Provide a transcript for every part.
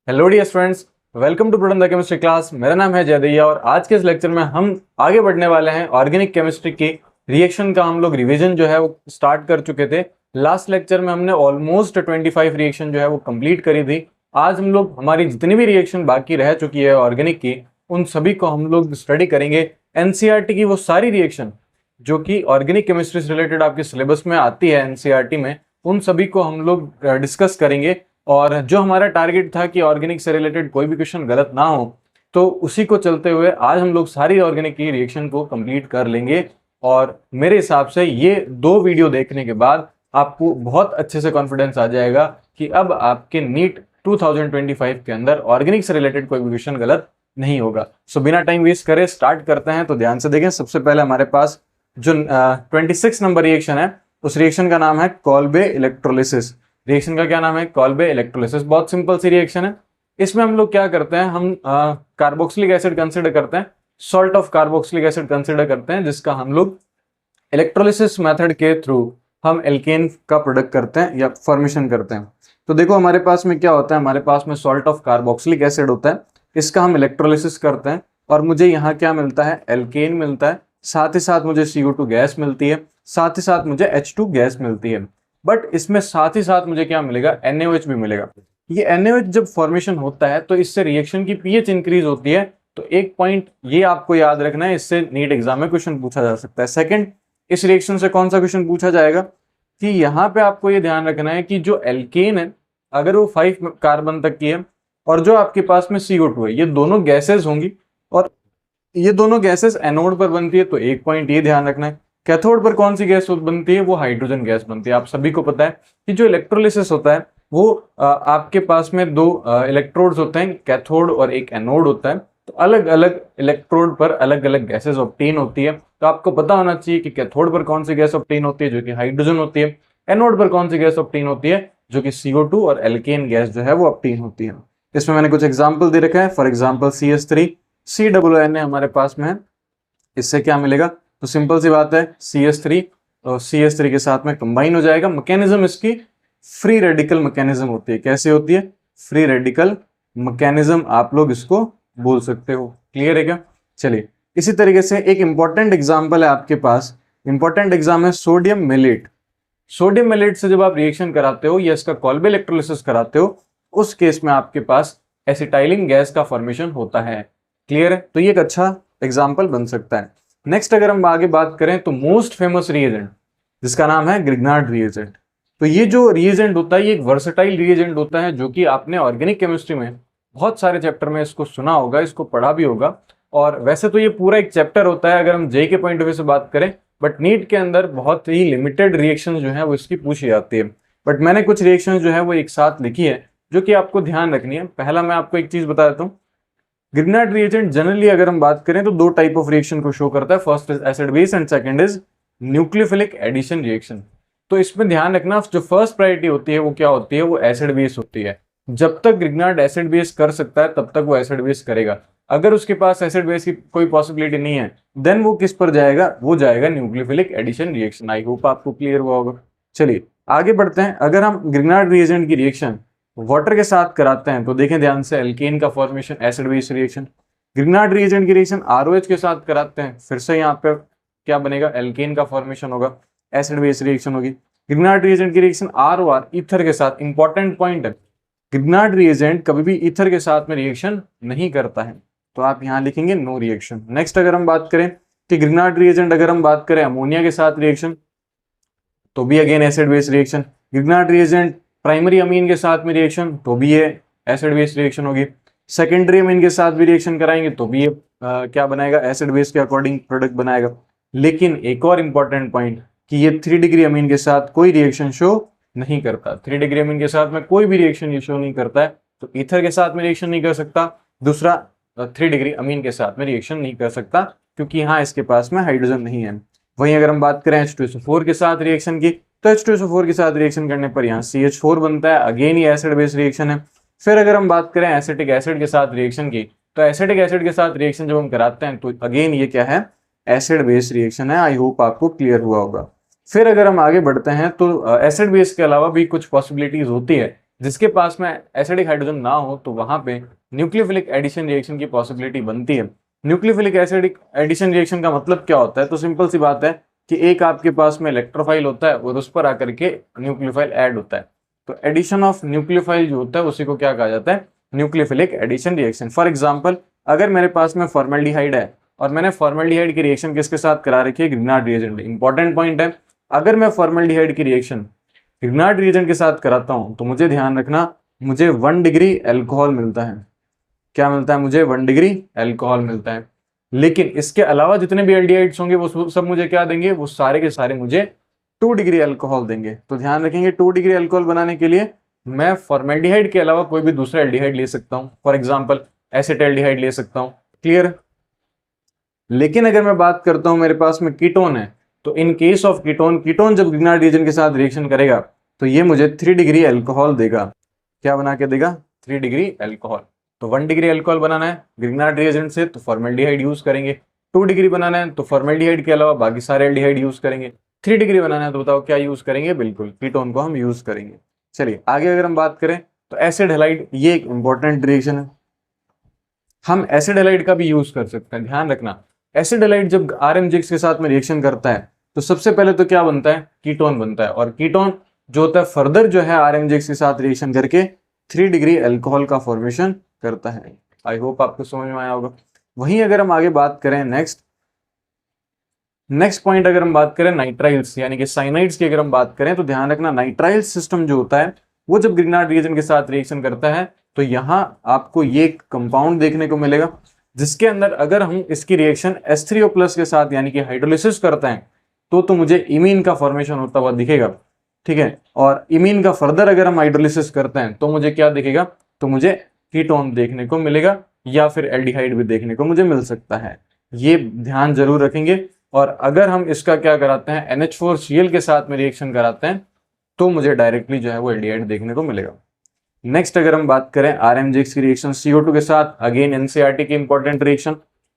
Hello dear students, welcome to product chemistry class. मेरा नाम है जयदैया और आज के इस लेक्चर में हम आगे बढ़ने वाले हैं। ऑर्गेनिक केमिस्ट्री की रिएक्शन का हम लोग रिवीजन जो है वो स्टार्ट कर चुके थे। लास्ट लेक्चर में हमने ऑलमोस्ट 25 रिएक्शन जो है वो कंप्लीट करी थी। आज हम लोग हमारी जितनी भी रिएक्शन बाकी रह चुकी है ऑर्गेनिक की, उन सभी को हम लोग स्टडी करेंगे। एनसीईआरटी की वो सारी रिएक्शन जो कि ऑर्गेनिक केमिस्ट्री से रिलेटेड आपके सिलेबस में आती है एनसीईआरटी में, उन सभी को हम लोग डिस्कस करेंगे। और जो हमारा टारगेट था कि ऑर्गेनिक से रिलेटेड कोई भी क्वेश्चन गलत ना हो, तो उसी को चलते हुए आज हम लोग सारी ऑर्गेनिक की रिएक्शन को कंप्लीट कर लेंगे। और मेरे हिसाब से ये 2 वीडियो देखने के बाद आपको बहुत अच्छे से कॉन्फिडेंस आ जाएगा कि अब आपके नीट 2025 के अंदर ऑर्गेनिक से रिलेटेड कोई भी क्वेश्चन गलत नहीं होगा। सो बिना टाइम वेस्ट करे स्टार्ट करते हैं। तो ध्यान से देखें, सबसे पहले हमारे पास जो 26 नंबर रिएक्शन है, उस रिएक्शन का नाम है कॉल्बे इलेक्ट्रोलिसिस। रिएक्शन का क्या नाम है? Kolbe electrolysis. बहुत सिंपल सी रिएक्शन है। इसमें हम लोग क्या करते हैं, हम कार्बोक्सिलिक एसिड कंसिडर करते हैं, salt of carboxylic acid consider करते हैं, जिसका हम लोग इलेक्ट्रोलिसिस मेथड के थ्रू हम एल्केन का प्रोडक्ट करते हैं या फॉर्मेशन करते हैं। तो देखो हमारे पास में क्या होता है, हमारे पास में सॉल्ट ऑफ कार्बोक्सिलिक एसिड होता है, इसका हम इलेक्ट्रोलिसिस करते हैं और मुझे यहाँ क्या मिलता है? एल्केन मिलता है। साथ ही साथ मुझे CO2 गैस मिलती है, साथ ही साथ मुझे H2 गैस मिलती है। बट इसमें साथ ही साथ मुझे क्या मिलेगा? NaOH भी मिलेगा। ये NaOH जब फॉर्मेशन होता है तो इससे रिएक्शन की pH इंक्रीज होती है। तो एक पॉइंट ये आपको याद रखना है, इससे नीट एग्जाम में क्वेश्चन पूछा जा सकता है। सेकंड, इस रिएक्शन से कौन सा क्वेश्चन पूछा जाएगा कि यहाँ पे आपको ये ध्यान रखना है कि जो एल्केन है अगर वो 5 कार्बन तक की है और जो आपके पास में CO2 है, ये दोनों गैसेज होंगी और ये दोनं गैसेस एनोड पर बनती है। तो एक पॉइंट ये ध्यान रखना है, कैथोड पर कौन सी गैस बनती है? वो हाइड्रोजन गैस बनती है। आप सभी को पता है कि जो इलेक्ट्रोलिसिस होता है वो आपके पास में 2 इलेक्ट्रोड्स होते हैं, कैथोड और एक एनोड होता है। तो अलग अलग इलेक्ट्रोड पर अलग अलग गैसेस ऑब्टेन होती है। तो आपको पता होना चाहिए कि कैथोड पर कौन सी गैस ऑब्टेन होती है, जो कि हाइड्रोजन होती है। एनोड पर कौन सी गैस ऑब्टेन होती है, जो कि CO2 और एल्केन गैस जो है वो ऑब्टेन होती है। इसमें मैंने कुछ एग्जाम्पल दे रखा है। फॉर एग्जाम्पल CH3 COON हमारे पास में है, इससे क्या मिलेगा? तो सिंपल सी बात है, CH3 और CH3 के साथ में कंबाइन हो जाएगा। मैकेनिज्म इसकी फ्री रेडिकल मैकेनिज्म होती है। कैसे होती है? फ्री रेडिकल मैकेनिज्म आप लोग इसको बोल सकते हो। क्लियर है क्या? चलिए, इसी तरीके से एक इंपॉर्टेंट एग्जांपल है आपके पास, इंपॉर्टेंट एग्जाम है सोडियम मेलेट। सोडियम मेलेट से जब आप रिएक्शन कराते हो या इसका कॉल्बे इलेक्ट्रोलिसिस कराते हो, उस केस में आपके पास एसिटाइलिन गैस का फॉर्मेशन होता है। क्लियर है? तो ये एक अच्छा एग्जाम्पल बन सकता है। नेक्स्ट अगर हम आगे बात करें तो मोस्ट फेमस रिएजेंट जिसका नाम है ग्रिग्नार्ड रिएजेंट। तो ये जो रिएजेंट होता है ये एक वर्सेटाइल रिएजेंट होता है, जो कि आपने ऑर्गेनिक केमिस्ट्री में बहुत सारे चैप्टर में इसको सुना होगा, इसको पढ़ा भी होगा। और वैसे तो ये पूरा एक चैप्टर होता है अगर हम जे के पॉइंट ऑफ व्यू से बात करें, बट नीट के अंदर बहुत ही लिमिटेड रिएक्शन जो है वो इसकी पूछी जाती है। बट मैंने कुछ रिएक्शन जो है वो एक साथ लिखी है जो कि आपको ध्यान रखनी है। पहला मैं आपको एक चीज बता देता हूँ, ग्रिग्नार्ड रिएजेंट जनरली अगर हम बात करें तो 2 टाइप ऑफ रिएक्शन को शो करता है। First is acid base and second is nucleophilic addition reaction. तो इसमें ध्यान रखना, जो फर्स्ट प्रायोरिटी होती है वो क्या होती है? वो एसिड बेस होती है। जब तक ग्रिग्नार्ड एसिड बेस कर सकता है तब तक वो एसिड बेस करेगा। अगर उसके पास एसिड बेस की कोई पॉसिबिलिटी नहीं है, देन वो किस पर जाएगा? वो जाएगा nucleophilic addition reaction. I hope आपको क्लियर हुआ होगा। चलिए आगे बढ़ते हैं। अगर हम ग्रिग्नार्ड रिएजेंट की रिएक्शन वाटर के साथ कराते हैं तो देखें ध्यान से, एल्केन का formation, acid base reaction. Grignard reagent की रिएक्शन ROH के साथ कराते हैं, फिर से यहाँ पे क्या बनेगा? एल्केन का फॉर्मेशन होगा, एसिड बेस रिएक्शन होगी। ग्रिग्नार्ड रिएजेंट की रिएक्शन ROR ईथर के साथ, इंपॉर्टेंट पॉइंट है, ग्रिग्नार्ड रिएजेंट कभी भी ईथर के साथ में रिएक्शन नहीं करता है, तो आप यहाँ लिखेंगे नो रिएक्शन। नेक्स्ट अगर हम बात करें कि ग्रिग्नार्ड रिएजेंट अगर हम बात करें अमोनिया के साथ रिएक्शन, तो भी again acid base reaction. Grignard reagent primary amine के साथ में रिएक्शन, तो भी ये एसिड बेस रिएक्शन होगी। सेकेंडरी अमीन के साथ भी रिएक्शन कराएंगे तो भी ये क्या बनाएगा? एसिड बेस के अकॉर्डिंग प्रोडक्ट बनाएगा। लेकिन एक और इंपॉर्टेंट पॉइंट कि ये 3 डिग्री अमीन के साथ कोई रिएक्शन शो नहीं करता। 3 डिग्री अमीन के साथ में कोई भी रिएक्शन ये शो नहीं करता है, तो ईथर के साथ में रिएक्शन नहीं कर सकता। दूसरा 3 डिग्री अमीन के साथ में रिएक्शन नहीं कर सकता क्योंकि यहाँ इसके पास में हाइड्रोजन नहीं है। वहीं अगर हम बात करें H2SO4 के साथ रिएक्शन की, तो H2SO4 के साथ रिएक्शन करने पर यहाँ CH4 बनता है। अगेन ये एसिड बेस रिएक्शन है। फिर अगर हम बात करें एसिटिक एसिड के साथ रिएक्शन की, तो एसिटिक एसिड के साथ रिएक्शन जब हम कराते हैं तो अगेन ये क्या है? एसिड बेस रिएक्शन है। आई होप आपको क्लियर हुआ होगा। फिर अगर हम आगे बढ़ते हैं तो एसिड बेस के अलावा भी कुछ पॉसिबिलिटीज होती है जिसके पास में एसिडिक हाइड्रोजन ना हो तो वहां पे न्यूक्लियोफिलिक एडिशन रिएक्शन की पॉसिबिलिटी बनती है। न्यूक्लियोफिलिक एसिडिक एडिशन रिएक्शन का मतलब क्या होता है? तो सिंपल सी बात है कि एक आपके पास में इलेक्ट्रोफाइल होता है और उस पर आकर के न्यूक्लियोफाइल ऐड होता है। तो एडिशन ऑफ न्यूक्लियोफाइल जो होता है उसी को क्या कहा जाता है? Nucleophilic addition reaction. For example, अगर मेरे पास में फॉर्मल्डिहाइड है और मैंने फॉर्मल्डिहाइड की रिएक्शन किसके साथ करा रखी है? Grignard reagent. इंपॉर्टेंट पॉइंट है, अगर मैं फॉर्मल्डिहाइड की रिएक्शन ग्रिग्नार्ड रिएजेंट के साथ कराता हूं तो मुझे ध्यान रखना, मुझे 1 डिग्री अल्कोहल मिलता है। क्या मिलता है? मुझे 1 डिग्री अल्कोहल मिलता है। लेकिन इसके अलावा जितने भी एल्डिहाइड्स होंगे वो सब मुझे क्या देंगे? वो सारे के सारे मुझे 2 डिग्री अल्कोहल देंगे। तो ध्यान रखेंगे, 2 डिग्री अल्कोहल बनाने के लिए मैं फॉर्मल्डिहाइड के अलावा कोई भी दूसरा एल्डिहाइड ले सकता हूं। फॉर एग्जाम्पल, एसिटाल्डिहाइड ले सकता हूं। क्लियर? लेकिन अगर मैं बात करता हूं मेरे पास में कीटोन है, तो in case of ketone, ketone जब ग्रिग्नार्ड रिएजेंट के साथ रिएक्शन करेगा तो ये मुझे 3 डिग्री अल्कोहल देगा। क्या बना के देगा? 3 डिग्री अल्कोहल। तो 1 डिग्री अल्कोहल बनाना है ग्रिग्नार्ड रिएजेंट से तो फॉर्मल्डिहाइड यूज करेंगे। 2 डिग्री बनाना है तो फॉर्मल्डिहाइड के अलावा बाकी सारे एल्डिहाइड यूज करेंगे। 3 डिग्री बनाना है तो बताओ क्या यूज करेंगे? बिल्कुल कीटोन को हम यूज करेंगे। चलिए आगे अगर हम बात करें तो एसिड हैलाइड, ये एक इंपॉर्टेंट रिएक्शन है। हम एसिड हैलाइड का भी यूज कर सकते हैं। ध्यान रखना, एसिड हैलाइड जब RMGX के साथ में रिएक्शन करता है तो सबसे पहले तो क्या बनता है? कीटोन बनता है। और कीटोन जो होता है फर्दर जो है RMGX के साथ रिएक्शन करके 3 डिग्री अल्कोहल का फॉर्मेशन करता है। आई होप आपको समझ में आया होगा। वहीं अगर हम आगे बात करें नेक्स्ट पॉइंट, अगर हम बात करें नाइट्राइल्स यानी कि साइनाइड्स की अगर हम बात करें तो ध्यान रखना, नाइट्राइल सिस्टम जो होता है वो जब ग्रिग्नार्ड रिएजेंट के साथ रिएक्शन करता है तो यहां आपको ये कंपाउंड देखने को मिलेगा जिसके अंदर अगर हम इसकी रिएक्शन H3O+ के साथ यानी कि हाइड्रोलिसिस करते हैं तो मुझे इमीन का फॉर्मेशन होता हुआ दिखेगा। ठीक है, और इमीन का फर्दर अगर हम हाइड्रोलिसिस करते हैं तो मुझे क्या दिखेगा? तो मुझे कीटोन देखने को मिलेगा या फिर एल्डिहाइड भी देखने को मुझे मिल सकता है। ये ध्यान जरूर रखेंगे। और अगर हम इसका क्या कराते हैं? NH4Cl के साथ में रिएक्शन कराते हैं तो मुझे डायरेक्टली जो है वो एल्डिहाइड देखने को मिलेगा। नेक्स्ट अगर हम बात करें RMGX की रिएक्शन CO2 के साथ, अगेन NCERT की इंपॉर्टेंट रिएक्शन,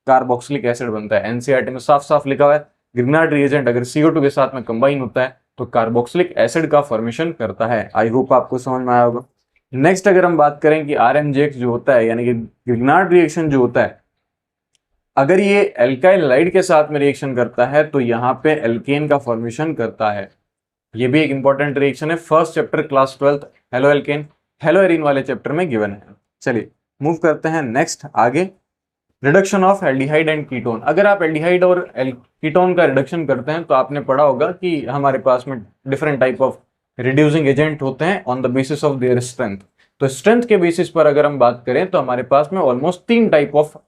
कार्बोक्सिलिक एसिड बनता है। NCERT में साफ साफ लिखा हुआ है ग्रिग्नार्ड रिएजेंट अगर CO2 के साथ में कंबाइन होता है तो कार्बोक्सिलिक एसिड का फॉर्मेशन करता है। आई होप आपको समझ में आया होगा। नेक्स्ट अगर हम बात करें कि RMGX जो होता है यानी कि ग्रिग्नार्ड रिएक्शन जो होता है, अगर ये एल्काइल हैलाइड के साथ में रिएक्शन करता है तो यहाँ पे एल्केन का फॉर्मेशन करता है। ये भी एक इंपॉर्टेंट रिएक्शन है, first chapter class 12 halo alkane hello Erin वाले चैप्टर में गिवन है। चलिए मूव करते हैं नेक्स्ट आगे, reduction of aldehyde and ketone. अगर आप एल्डिहाइड और कीटोन का रिडक्शन करते हैं तो आपने पढ़ा होगा कि हमारे पास में different type of reducing agent होते हैं on the basis of their strength. तो स्ट्रेंथ के बेसिस पर अगर हम बात करें तो हमारे पास में almost 3 type of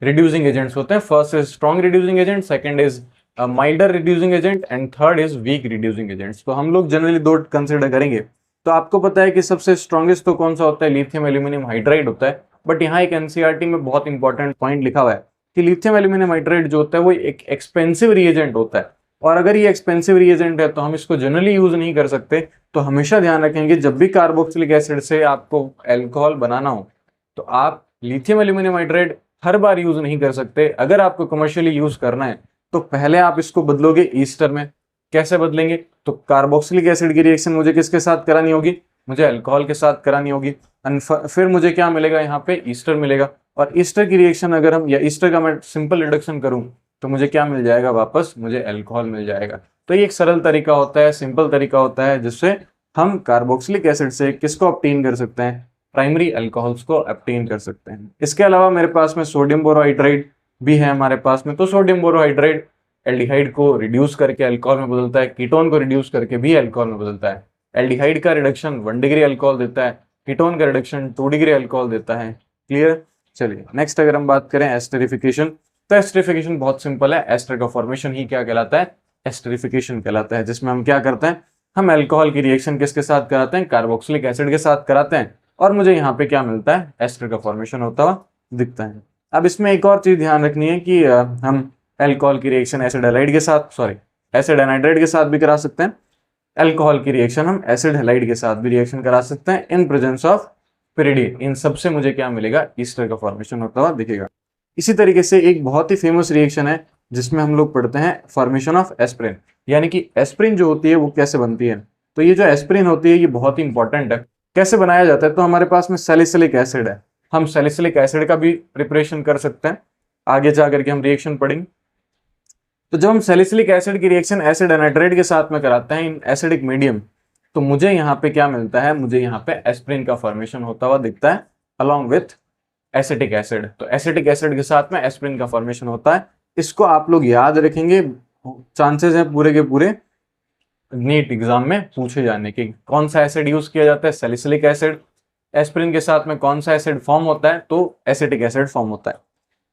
reducing agents होते हैं। First is strong reducing agent, second is milder reducing agent and third is week reducing agents. तो हम लोग जनरली 2 कंसिडर करेंगे। तो आपको पता है कि सबसे स्ट्रॉन्गेस्ट तो कौन सा होता है? लिथियम एल्यूमिनियम हाइड्राइड होता है। बट यहाँ एक NCERT में बहुत इंपॉर्टेंट पॉइंट लिखा हुआ है कि लिथियम एल्यूमिनियम हाइड्राइड जो होता है वो एक एक्सपेंसिव रिएजेंट होता है। और अगर ये एक्सपेंसिव रिएजेंट है तो हम इसको जनरली यूज नहीं कर सकते। तो हमेशा ध्यान रखेंगे जब भी कार्बोक्सिलिक एसिड से आपको अल्कोहल बनाना हो तो आप लिथियम एल्यूमिनियम हाइड्राइड हर बार यूज नहीं कर सकते। अगर आपको कमर्शियली यूज करना है तो पहले आप इसको बदलोगे ईस्टर में। कैसे बदलेंगे? तो कार्बोक्सिलिक एसिड की रिएक्शन मुझे किसके साथ करानी होगी? मुझे अल्कोहल के साथ करानी होगी। फिर मुझे क्या मिलेगा? यहाँ पे ईस्टर मिलेगा। और ईस्टर की रिएक्शन अगर हम या ईस्टर का मैं सिंपल रिडक्शन करूं तो मुझे क्या मिल जाएगा? वापस मुझे अल्कोहल मिल जाएगा। तो ये एक सरल तरीका होता है, सिंपल तरीका होता है जिससे हम कार्बोक्सिलिक एसिड से किसको ऑब्टेन कर सकते हैं? प्राइमरी अल्कोहल्स को ऑब्टेन कर सकते हैं। इसके अलावा मेरे पास में सोडियम बोरोहाइड्राइड भी है हमारे पास में। तो सोडियम बोरोहाइड्राइड एल्डिहाइड को रिड्यूस करके अल्कोहल में बदलता है, कीटोन को रिड्यूस करके भी अल्कोहल में बदलता है। एल्डिहाइड का रिडक्शन 1 डिग्री अल्कोहल देता है, कीटोन का रिडक्शन 2 डिग्री अल्कोहल देता है। क्लियर? चलिए नेक्स्ट अगर हम बात करें एस्टरिफिकेशन, तो एस्टरिफिकेशन बहुत सिंपल है। एस्टर का फॉर्मेशन ही क्या कहलाता है? एस्टरिफिकेशन कहलाता है, जिसमें हम क्या करते हैं? हम अल्कोहल की रिएक्शन किसके साथ कराते हैं? कार्बोक्सिलिक एसिड के साथ कराते हैं और मुझे यहाँ पे क्या मिलता है? एस्टर का फॉर्मेशन होता हुआ दिखता है। अब इसमें एक और चीज ध्यान रखनी है कि हम अल्कोहल की रिएक्शन एसिड हैलाइड के साथ एसिड एनाइड्राइड के साथ भी करा सकते हैं। अल्कोहल की रिएक्शन हम एसिड हैलाइड के साथ भी रिएक्शन करा सकते हैं इन प्रेजेंस ऑफ pyridine। इन सबसे मुझे क्या मिलेगा? ईस्टर का फॉर्मेशन होता हुआ दिखेगा। इसी तरीके से एक बहुत ही फेमस रिएक्शन है जिसमें हम लोग पढ़ते हैं फॉर्मेशन ऑफ एस्पिरिन, यानी कि एस्पिरिन जो होती है वो कैसे बनती है। तो ये जो एस्पिरिन होती है ये बहुत ही इंपॉर्टेंट है। कैसे बनाया जाता है, तो हमारे पास में सैलिसिलिक एसिड है, हम सैलिसिलिक एसिड का भी प्रिपरेशन कर सकते हैं, आगे जा करके हम रिएक्शन पढ़ेंगे। तो जब हम सैलिसिलिक एसिड की रिएक्शन एसिड एनाइड्राइड के साथ में कराते हैं इन एसिडिक मीडियम, तो मुझे यहाँ पे क्या मिलता है, मुझे यहाँ पे एस्प्रिन का फॉर्मेशन होता हुआ दिखता है अलॉन्ग विथ एसिटिक एसिड। तो एसिटिक एसिड के साथ में एस्प्रिन का फॉर्मेशन होता है। इसको आप लोग याद रखेंगे, चांसेस है पूरे के पूरे नीट एग्जाम में पूछे जाने के। कौन सा एसिड यूज किया जाता है, सैलिसिलिक एसिड। एस्प्रिन के साथ में कौन सा एसिड फॉर्म होता है, तो एसिटिक एसिड फॉर्म होता है।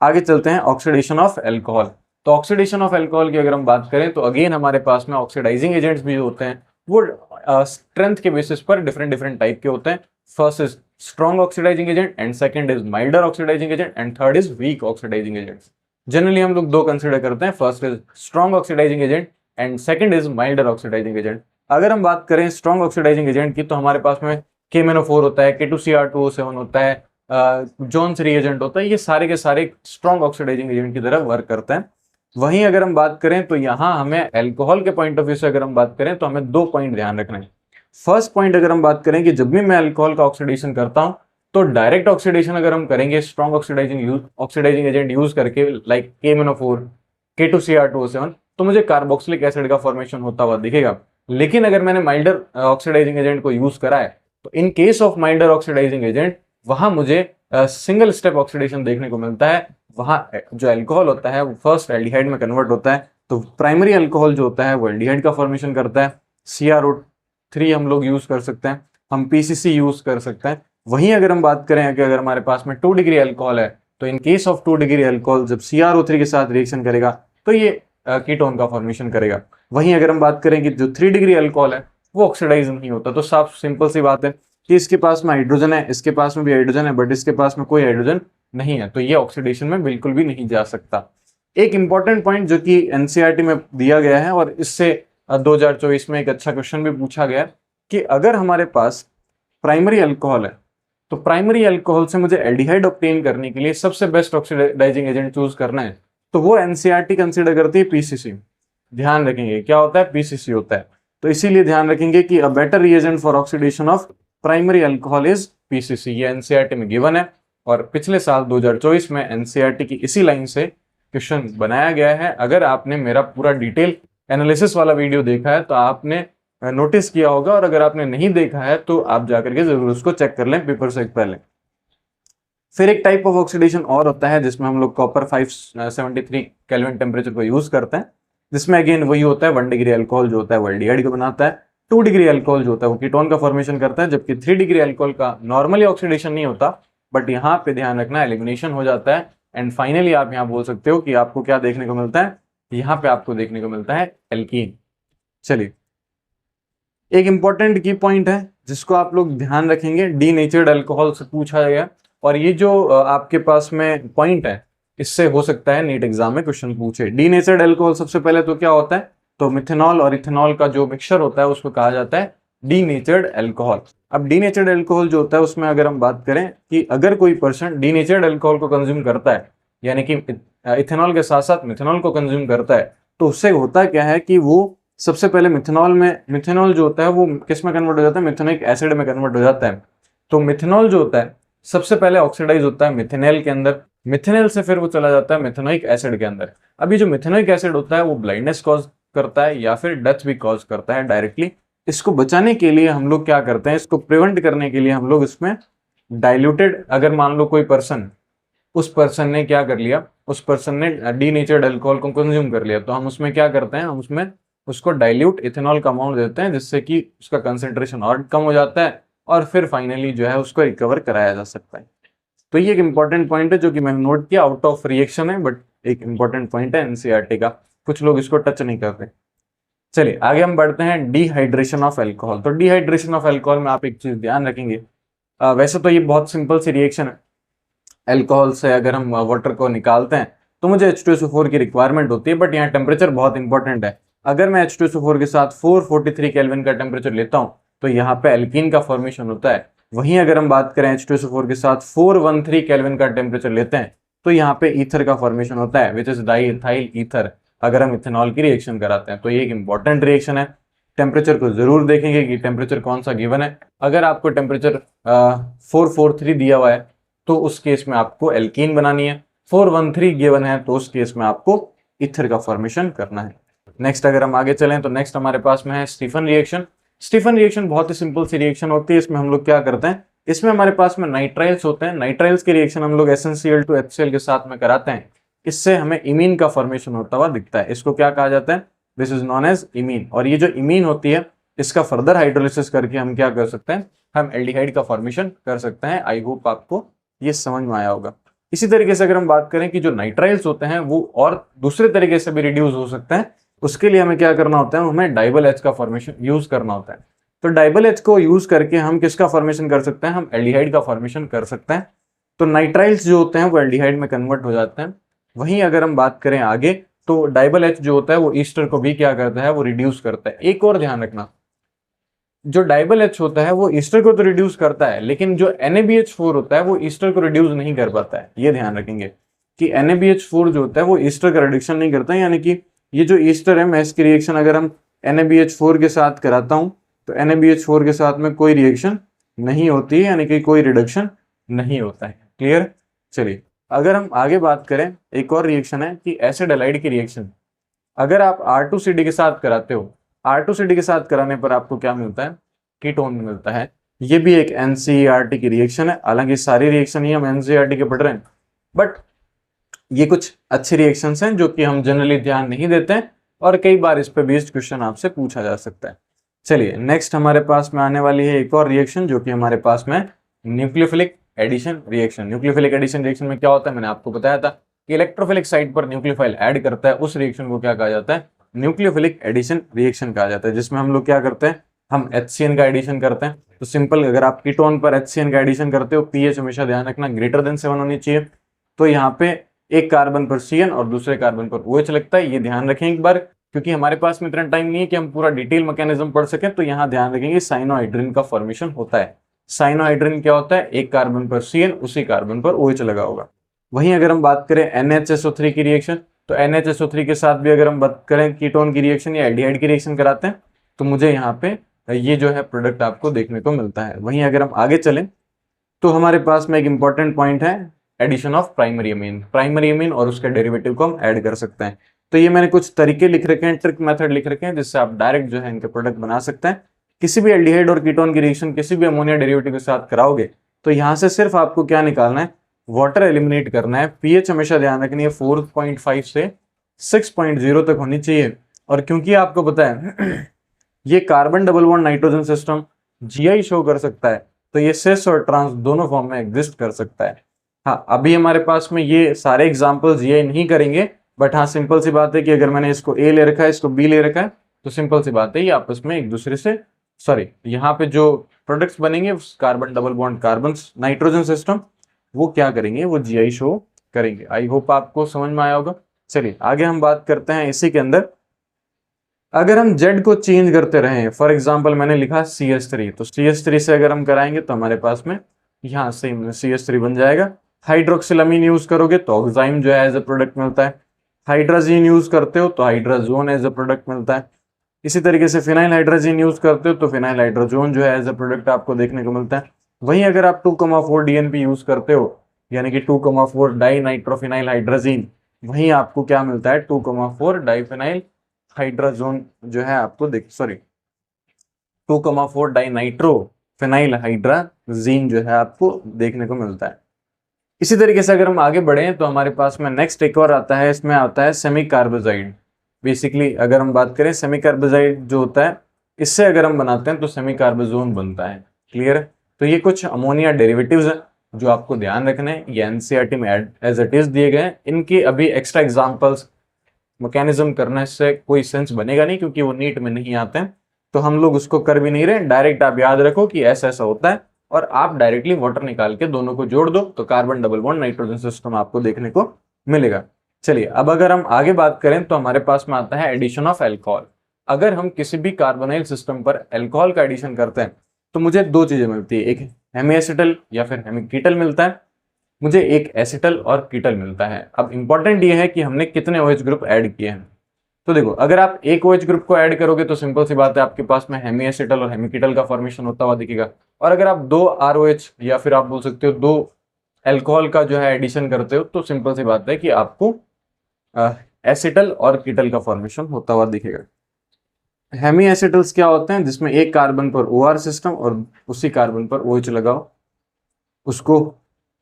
आगे चलते हैं, ऑक्सीडेशन ऑफ एल्कोहल। तो ऑक्सीडेशन ऑफ एल्कोहल की अगर हम बात करें तो अगेन हमारे पास में ऑक्सीडाइजिंग एजेंट्स भी होते हैं, वो स्ट्रेंथ के बेसिस पर डिफरेंट डिफरेंट टाइप के होते हैं। First is strong oxidising agent and second is milder oxidising agent and third is weak oxidising agent. Generally हम लोग दो कंसिडर करते हैं, first is strong oxidising agent and second is milder oxidising agent. अगर हम बात करें स्ट्रॉन्ग ऑक्सीडाइजिंग एजेंट की, तो हमारे पास में KMnO4 होता है, K2Cr2O7 होता है, जोन्स रिएजेंट होता है, ये सारे के सारे स्ट्रॉन्ग ऑक्सीडाइजिंग एजेंट की तरह वर्क करते हैं। वहीं अगर हम बात करें तो यहाँ हमें एल्कोहल के पॉइंट ऑफ व्यू से अगर हम बात करें तो हमें 2 पॉइंट ध्यान रखना है। फर्स्ट पॉइंट अगर हम बात करें कि जब भी मैं अल्कोहल का ऑक्सीडेशन करता हूं, तो डायरेक्ट ऑक्सीडेशन अगर हम करेंगे स्ट्रॉन्ग ऑक्सीडाइजिंग एजेंट यूज करके लाइक KMnO4, K2Cr2O7, तो मुझे कार्बोक्सिलिक एसिड का फॉर्मेशन होता हुआ दिखेगा। लेकिन अगर मैंने माइल्डर ऑक्सीडाइजिंग एजेंट को यूज करा है, तो in case of milder oxidising agent वहां मुझे सिंगल स्टेप ऑक्सीडेशन देखने को मिलता है। वहां जो अल्कोहल होता है वो फर्स्ट एल्डिहाइड में कन्वर्ट होता है, तो प्राइमरी अल्कोहल जो होता है वो एल्डिहाइड का फॉर्मेशन करता है। CrO3 हम लोग यूज कर सकते हैं, हम PCC यूज कर सकते हैं। वहीं अगर हम बात करें कि अगर हमारे पास में 2 डिग्री अल्कोहल है, तो in case of 2 degree alcohol जब CrO3 के साथ रिएक्शन करेगा तो ये कीटोन का फॉर्मेशन करेगा। वहीं अगर हम बात करें कि जो 3 डिग्री अल्कोहल है वो ऑक्सीडाइज नहीं होता, तो साफ सिंपल सी बात है कि इसके पास में हाइड्रोजन है, इसके पास में भी हाइड्रोजन है, बट इसके पास में कोई हाइड्रोजन नहीं है, तो ये ऑक्सीडेशन में बिल्कुल भी नहीं जा सकता। एक इंपॉर्टेंट पॉइंट जो कि NCERT में दिया गया है और इससे 2024 में एक अच्छा क्वेश्चन भी पूछा गया कि अगर हमारे पास प्राइमरी अल्कोहल है, तो प्राइमरी अल्कोहल से मुझे एल्डिहाइड ऑब्टेन करने के लिए सबसे बेस्ट ऑक्सीडाइजिंग एजेंट चूज करना है, तो वो NCERT कंसीडर करती है PCC। ध्यान रखेंगे क्या होता है, PCC होता है। तो इसीलिए ध्यान रखेंगे कि a better reagent for oxidation of primary alcohol is PCC। ये NCERT में गिवन है और पिछले साल 2024 में NCERT की इसी लाइन से क्वेश्चन बनाया गया है। अगर आपने मेरा पूरा डिटेल एनालिसिस वाला वीडियो देखा है तो आपने नोटिस किया होगा, और अगर आपने नहीं देखा है तो आप जाकर के जरूर उसको चेक कर लें पेपर से पहले। फिर एक टाइप ऑफ ऑक्सीडेशन और होता है जिसमें हम लोग कॉपर 573 केल्विन टेम्परेचर को यूज करते हैं, जिसमें अगेन वही होता है 1 डिग्री अल्कोहल जो होता है वो एल्डिहाइड को बनाता है, 2 डिग्री अल्कोहल जो होता है वो कीटोन का फॉर्मेशन करता है, जबकि 3 डिग्री अल्कोहल का नॉर्मली ऑक्सीडेशन नहीं होता, बट यहाँ पे ध्यान रखना एलिमिनेशन हो जाता है। एंड फाइनली आप यहाँ बोल सकते हो कि आपको क्या देखने को मिलता है, यहाँ पे आपको देखने को मिलता है एल्कीन। चलिए, एक इंपॉर्टेंट की पॉइंट है जिसको आप लोग ध्यान रखेंगे, डीनेचर्ड अल्कोहल से पूछा गया, और ये जो आपके पास में पॉइंट है इससे हो सकता है नीट एग्जाम में क्वेश्चन पूछे। डीनेचर्ड अल्कोहल सबसे पहले तो क्या होता है, तो मिथेनॉल और इथेनॉल का जो मिक्सचर होता है उसको कहा जाता है डीनेचर्ड अल्कोहल। अब डीनेचर्ड अल्कोहल जो होता है उसमें अगर हम बात करें कि अगर कोई पर्सन डीनेचर्ड अल्कोहल को कंज्यूम करता है, यानी कि इथेनॉल के साथ साथ मिथेनॉल को कंज्यूम करता है, तो उससे होता क्या है कि वो सबसे पहले मिथेनॉल जो होता है वो किस में कन्वर्ट हो जाता है, मिथेनोइक एसिड में कन्वर्ट हो जाता है। तो मिथेनॉल जो होता है सबसे पहले ऑक्सीडाइज होता है मिथेनॉल के अंदर, मिथेनॉल से फिर वो चला जाता है मिथेनोइक एसिड के अंदर। अभी जो मिथेनोइक एसिड होता है वो ब्लाइंडनेस कॉज करता है या फिर डेथ भी कॉज करता है डायरेक्टली। इसको बचाने के लिए हम लोग क्या करते हैं, इसको प्रिवेंट करने के लिए हम लोग इसमें डाइल्यूटेड, अगर मान लो कोई पर्सन, उस पर्सन ने क्या कर लिया, उस पर्सन ने डीनेचर्ड अल्कोहल को कंज्यूम कर लिया, तो हम उसमें क्या करते हैं, हम उसमें उसको डाइल्यूट इथेनॉल का अमाउंट देते हैं, जिससे कि उसका कंसेंट्रेशन और कम हो जाता है और फिर फाइनली जो है उसको रिकवर कराया जा सकता है। तो ये एक इंपॉर्टेंट पॉइंट है जो कि मैंने नोट किया, आउट ऑफ रिएक्शन है बट एक इंपॉर्टेंट पॉइंट है एनसीईआरटी का, कुछ लोग इसको टच नहीं करते। चलिए आगे हम बढ़ते हैं, डिहाइड्रेशन ऑफ अल्कोहल। तो डिहाइड्रेशन ऑफ अल्कोहल में आप एक चीज ध्यान रखेंगे, वैसे तो ये बहुत सिंपल सी रिएक्शन है, अल्कोहल से अगर हम वाटर को निकालते हैं तो मुझे H2SO4 की रिक्वायरमेंट होती है, बट यहाँ टेम्परेचर बहुत इंपॉर्टेंट है। अगर मैं H2SO4 के साथ 443 केल्विन का टेम्परेचर लेता हूँ तो यहाँ पे एल्कीन का फॉर्मेशन होता है। वहीं अगर हम बात करें H2SO4 के साथ 413 केल्विन का टेम्परेचर लेते हैं तो यहाँ पे ईथर का फॉर्मेशन होता है, which is di ethyl ether, अगर हम इथेनॉल की रिएक्शन कराते हैं। तो ये एक इंपॉर्टेंट रिएक्शन है। टेम्परेचर को जरूर देखेंगे कि टेम्परेचर कौन सा गिवन है। अगर आपको टेम्परेचर 443 दिया हुआ है तो उस केस में आपको एल्कीन बनानी है, 413 गिवन है तो उस केस में आपको ईथर का फॉर्मेशन करना है। नेक्स्ट अगर हम आगे चलें तो नेक्स्ट हमारे पास में है स्टीफन रिएक्शन। स्टीफन रिएक्शन बहुत ही सिंपल सी रिएक्शन होती है। इसमें हम लोग क्या करते हैं, इसमें हमारे पास में नाइट्राइल्स होते हैं। नाइट्राइल्स के रिएक्शन हम लोग SnCl to HCl के साथ में कराते हैं। इससे हमें इमीन का फॉर्मेशन होता हुआ दिखता है। इसको क्या कहा जाता है, this is known as imine. और ये जो इमीन होती है इसका फर्दर हाइड्रोलिसिस करके हम क्या कर सकते हैं, हम एल्डिहाइड का फॉर्मेशन कर सकते हैं। आई होप आपको ये समझ में आया होगा। इसी तरीके से अगर हम बात करें कि जो नाइट्राइल्स होते हैं वो और दूसरे तरीके से भी रिड्यूस हो सकते हैं, उसके लिए हमें क्या करना होता है, हमें डाइबल एच का फॉर्मेशन यूज करना होता है। तो डाइबल एच को यूज करके हम किसका फॉर्मेशन कर सकते हैं, हम एल्डिहाइड का फॉर्मेशन कर सकते हैं। तो नाइट्राइल्स जो होते हैं वो एल्डिहाइड में कन्वर्ट हो जाते हैं। वहीं अगर हम बात करें आगे तो डाइबल एच जो होता है वो ईस्टर को भी क्या करता है, वो रिड्यूस करता है। एक और ध्यान रखना, जो डाइबल एच होता है वो ईस्टर को तो रिड्यूस करता है, लेकिन जो NaBH4 होता है वो ईस्टर को रिड्यूस नहीं कर पाता है। ये ध्यान रखेंगे कि NaBH4 जो होता है वो ईस्टर का रिडक्शन नहीं करता है। यानी कि ये जो ईस्टर है, मैं इसकी रिएक्शन अगर हम NaBH4 के साथ कराता हूं तो NaBH4 के साथ में कोई रिएक्शन नहीं होती है, यानी कि कोई रिडक्शन नहीं होता है। क्लियर। चलिए अगर हम आगे बात करें, एक और रिएक्शन है कि एसिड हैलाइड की रिएक्शन। अगर आप R2CD के साथ कराते हो, R2CD के साथ कराने पर आपको क्या मिलता है, कीटोन मिलता है। ये भी एक NCERT की रिएक्शन है। हालांकि सारी रिएक्शन ही हम NCERT के पढ़ रहे हैं, बट ये कुछ अच्छे रिएक्शंस हैं जो कि हम जनरली ध्यान नहीं देते हैं और कई बार इस पे बेस्ड क्वेश्चन आपसे पूछा जा सकता है। चलिए नेक्स्ट हमारे पास में आने वाली है एक और रिएक्शन जो कि हमारे पास में nucleophilic addition reaction. Nucleophilic addition reaction में क्या होता है, मैंने आपको बताया था कि इलेक्ट्रोफिलिक साइड पर न्यूक्लियोफाइल ऐड करता है, उस रिएक्शन को क्या कहा जाता है, न्यूक्लियोफिलिक एडिशन रिएक्शन कहा जाता है। जिसमें हम लोग क्या करते हैं, हम HCN का एडिशन करते हैं। तो सिंपल, अगर आप कीटोन पर HCN का एडिशन करते हो, pH हमेशा ध्यान रखना ग्रेटर देन 7 होनी चाहिए। तो यहाँ पे एक कार्बन पर CN और दूसरे कार्बन पर OH लगता है। ये ध्यान रखें एक बार, क्योंकि हमारे पास में इतना टाइम नहीं है कि हम पूरा डिटेल मैकेनिज्म पढ़ सकें। तो यहाँ ध्यान रखेंगे साइनोहाइड्रिन का फॉर्मेशन होता है। साइनोहाइड्रिन क्या होता है, एक कार्बन पर CN, उसी कार्बन पर OH लगा होगा। वहीं अगर हम बात करें NHSO3 की रिएक्शन, तो NHSO3 के साथ भी अगर हम बात करें कीटोन की रिएक्शन या एल्डिहाइड की रिएक्शन कराते हैं तो मुझे यहाँ पे ये जो है प्रोडक्ट आपको देखने को मिलता है। वहीं अगर हम आगे चलें तो हमारे पास में एक इंपॉर्टेंट पॉइंट है addition of primary amine. Primary amine और उसके डेरिवेटिव को हम ऐड कर सकते हैं। तो ये मैंने कुछ तरीके लिख रखे हैं, ट्रिक मेथड लिख रखे हैं, जिससे आप डायरेक्ट जो है इनके प्रोडक्ट बना सकते हैं। किसी भी एल्डिहाइड और कीटोन की रिएक्शन किसी भी अमोनिया डेरिवेटिव के साथ कराओगे तो यहाँ से सिर्फ आपको क्या निकालना है, वाटर एलिमिनेट करना है। pH हमेशा ध्यान रखनी है 4.5 से 6.0 तक होनी चाहिए। और क्योंकि आपको पता है ये carbon double bond nitrogen system GI show कर सकता है, तो ये सिस और ट्रांस दोनों फॉर्म में एग्जिस्ट कर सकता है। हाँ, अभी हमारे पास में ये सारे एग्जाम्पल GI नहीं करेंगे, बट हाँ सिंपल सी बात है कि अगर मैंने इसको A ले रखा है, इसको B ले रखा है, तो सिंपल सी बात है ये आपस में एक दूसरे से, सॉरी, यहाँ पे जो प्रोडक्ट्स बनेंगे carbon double bond carbon nitrogen system, वो क्या करेंगे, वो GI शो करेंगे। आई होप आपको समझ में आया होगा। चलिए आगे हम बात करते हैं इसी के अंदर। अगर हम Z को चेंज करते रहे, फॉर एग्जांपल मैंने लिखा CH3, तो CH3 से अगर हम कराएंगे तो हमारे पास में यहाँ सेम CH3 बन जाएगा। हाइड्रोक्सिलामीन यूज करोगे तो ऑक्साइम जो है एज ए प्रोडक्ट मिलता है। हाइड्राजीन यूज करते हो तो हाइड्राजोन एज ए प्रोडक्ट मिलता है। इसी तरीके से फिनाइल हाइड्राजीन यूज करते हो तो फिनाइल हाइड्रोजोन जो है एज ए प्रोडक्ट आपको देखने को मिलता है। वहीं अगर आप 2,4 DNP यूज करते हो, यानी कि 2,4 डाई नाइट्रोफिनाइल हाइड्राजीन, वहीं आपको क्या मिलता है, 2,4 डाईफिनाइल हाइड्राजोन जो है आपको 2,4 डाई नाइट्रो फिनाइल हाइड्राजीन जो है आपको देखने को मिलता है। इसी तरीके से अगर हम आगे बढ़े तो हमारे पास में नेक्स्ट एक और आता है, इसमें आता है सेमी कार्बोजाइड। बेसिकली अगर हम बात करें सेमी कार्बोजाइड जो होता है, इससे अगर हम बनाते हैं तो सेमी कार्बोजोन बनता है। क्लियर है। तो ये कुछ अमोनिया डेरिवेटिव्स हैं जो आपको ध्यान रखने हैं। ये NCERT में एज इट इज दिए गए हैं। इनकी अभी एक्स्ट्रा एग्जांपल्स मैकेनिज्म करने से कोई सेंस बनेगा नहीं, क्योंकि वो नीट में नहीं आते हैं, तो हम लोग उसको कर भी नहीं रहे। डायरेक्ट आप याद रखो कि ऐसा ऐसा होता है और आप डायरेक्टली वाटर निकाल के दोनों को जोड़ दो तो carbon double bond nitrogen system आपको देखने को मिलेगा। चलिए अब अगर हम आगे बात करें तो हमारे पास में आता है एडिशन ऑफ एल्कोहल। अगर हम किसी भी कार्बोनाइल सिस्टम पर एल्कोहल का एडिशन करते हैं तो मुझे दो चीजें मिलती है, एक हेमीएसिटल या फिर हेमीकीटल मिलता है, मुझे एक एसिटल और कीटल मिलता है। अब इंपॉर्टेंट ये है कि हमने कितने OH ग्रुप ऐड किए हैं। तो देखो, अगर आप एक OH ग्रुप को ऐड करोगे तो सिंपल सी बात है, आपके पास में हेमी एसिटल और हेमिकीटल का फॉर्मेशन होता हुआ दिखेगा। और अगर आप दो ROH या फिर आप बोल सकते हो दो अल्कोहल का जो है एडिशन करते हो, तो सिंपल सी बात है कि आपको एसिटल और कीटल का फॉर्मेशन होता हुआ दिखेगा। हेमी एसिटल्स क्या होते हैं, जिसमें एक कार्बन पर OR सिस्टम और उसी कार्बन पर OH लगाओ, उसको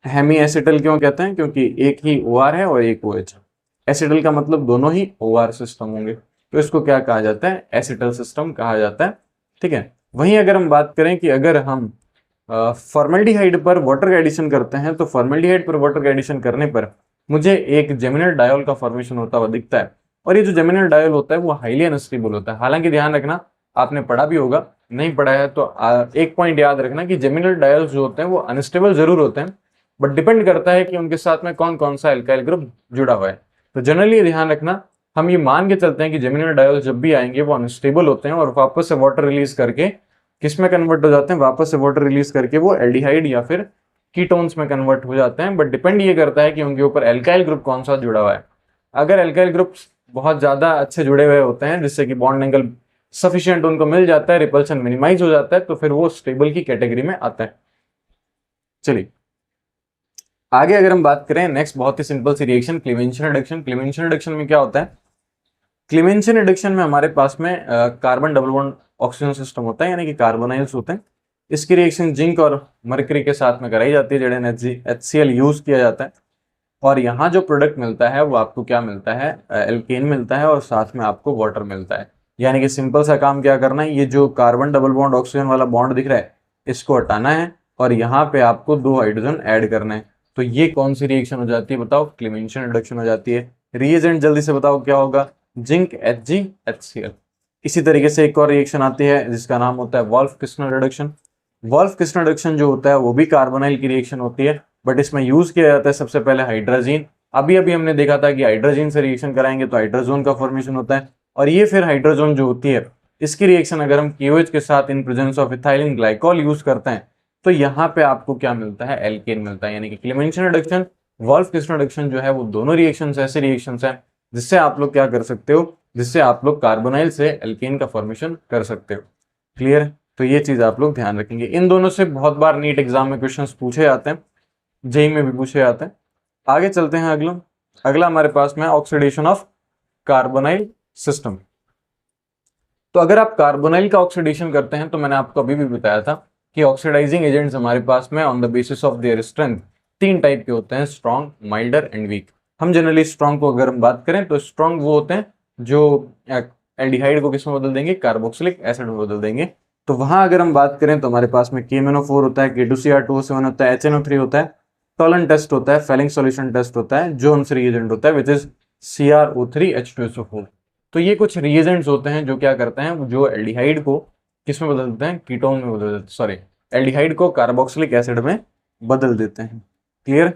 हेमी एसिटल क्यों कहते हैं, क्योंकि एक ही OR है और एक OH है। एसिटल का मतलब दोनों ही OR सिस्टम होंगे, तो इसको क्या कहा जाता है, एसिटल सिस्टम कहा जाता है। ठीक है। वहीं अगर हम बात करें कि अगर हम फॉर्मल्डिहाइड पर वाटर का एडिशन करते हैं, तो फॉर्मल्डिहाइड पर वाटर का एडिशन करने पर मुझे एक जेमिनल डायोल का फॉर्मेशन होता हुआ दिखता है। और ये जो जेमिनल डायोल होता है वो हाईली अनस्टेबल होता है। हालांकि ध्यान रखना, आपने पढ़ा भी होगा, नहीं पढ़ा है तो एक पॉइंट याद रखना कि जेमिनल डायोल्स जो होते हैं वो अनस्टेबल जरूर होते हैं, बट डिपेंड करता है कि उनके साथ में कौन कौन सा एल्काइल ग्रुप जुड़ा हुआ है। तो जनरली ध्यान रखना, हम ये मान के चलते हैं कि जेमिनल डायोल्स जब भी आएंगे वो अनस्टेबल होते हैं और वापस से वाटर रिलीज करके किस में कन्वर्ट हो जाते हैं, वापस से वाटर रिलीज करके वो एल्डिहाइड या फिर कीटोन्स में कन्वर्ट हो जाते हैं। बट डिपेंड ये करता है कि उनके ऊपर एल्काइल ग्रुप कौन सा जुड़ा हुआ है। अगर एल्काइल ग्रुप्स बहुत ज्यादा अच्छे जुड़े हुए होते हैं, जिससे कि बॉन्ड एंगल सफिशिएंट उनको मिल जाता है, रिपल्शन मिनिमाइज हो जाता है, तो फिर वो स्टेबल की कैटेगरी में आता है। चलिए आगे अगर हम बात करें, नेक्स्ट बहुत ही सिंपल सी रिएक्शन, क्लीवेंशन रिडक्शन। क्लीवेंशन रिडक्शन में क्या होता है, क्लीवेंशन रिडक्शन में हमारे पास में carbon double bond oxygen system होता है, यानी कि कार्बोनाइल्स होते हैं। इसकी रिएक्शन जिंक और मरकरी के साथ में कराई जाती है, ZnHCl यूज किया जाता है। और यहाँ जो प्रोडक्ट मिलता है वो आपको क्या मिलता है, एल्केन मिलता है और साथ में आपको वाटर मिलता है। यानी कि सिंपल सा काम क्या करना है, ये जो कार्बन डबल बॉन्ड ऑक्सीजन वाला बॉन्ड दिख रहा है इसको हटाना है और यहाँ पे आपको 2 हाइड्रोजन ऐड करना है। तो ये कौन सी रिएक्शन हो जाती है बताओ, क्लीवेंशन रिडक्शन हो जाती है। रिएजेंट जल्दी से बताओ क्या होगा, जिंक HgHCl। इसी तरीके से एक और रिएक्शन आती है जिसका नाम होता है Wolff Kishner reduction. Wolff Kishner reduction जो होता है वो भी कार्बोनाइल की रिएक्शन होती है, बट इसमें यूज किया जाता है सबसे पहले हाइड्रोजीन। अभी अभी हमने देखा था कि हाइड्रोजीन से रिएक्शन कराएंगे तो हाइड्रोजोन का फॉर्मेशन होता है, और ये फिर हाइड्रोजोन जो होती है इसकी रिएक्शन अगर हम KOH के साथ in presence of ethylene glycol use करते हैं तो यहाँ पे आपको क्या मिलता है, एल्केन मिलता है। यानी कि क्लीवेंशन रिडक्शन, वॉल्फ किस्नर रिडक्शन जो है वो दोनों रिएक्शंस ऐसे रिएक्शंस हैं जिससे आप लोग क्या कर सकते हो, जिससे आप लोग कार्बोनाइल से एल्केन का फॉर्मेशन कर सकते हो। क्लियर। तो ये चीज आप लोग ध्यान रखेंगे। इन दोनों से बहुत बार नीट एग्जाम में क्वेश्चंस पूछे जाते हैं, जेई में भी पूछे जाते हैं। आगे चलते हैं, अगला हमारे पास में ऑक्सीडेशन ऑफ कार्बोनाइल सिस्टम। तो अगर आप कार्बोनाइल का ऑक्सीडेशन करते हैं, तो मैंने आपको अभी भी बताया था कि ऑक्सीडाइजिंग एजेंट्स हमारे पास में on the basis of their strength 3 type के होते हैं, स्ट्रॉन्ग, माइल्डर एंड वीक। हम जनरली स्ट्रॉन्ग को अगर हम बात करें तो स्ट्रॉन्ग वो होते हैं जो एल्डिहाइड को किस में बदल देंगे, कार्बोक्सिलिक एसिड में बदल देंगे। तो वहां अगर हम बात करें तो हमारे पास में KMnO4 होता है, K2Cr2O7 होता है, HNO3 होता है, टॉलन टेस्ट होता है, फेलिंग सॉल्यूशन टेस्ट होता है, जोन्स रिएजेंट होता है विच इज CrO3H2SO4। तो ये कुछ रिएजेंट्स होते हैं जो क्या करते हैं, जो एल्डिहाइड को किस में बदल देते हैं, कीटोन में बदल देते, सॉरी एल्डिहाइड को कार्बोक्सिलिक एसिड में बदल देते हैं। क्लियर।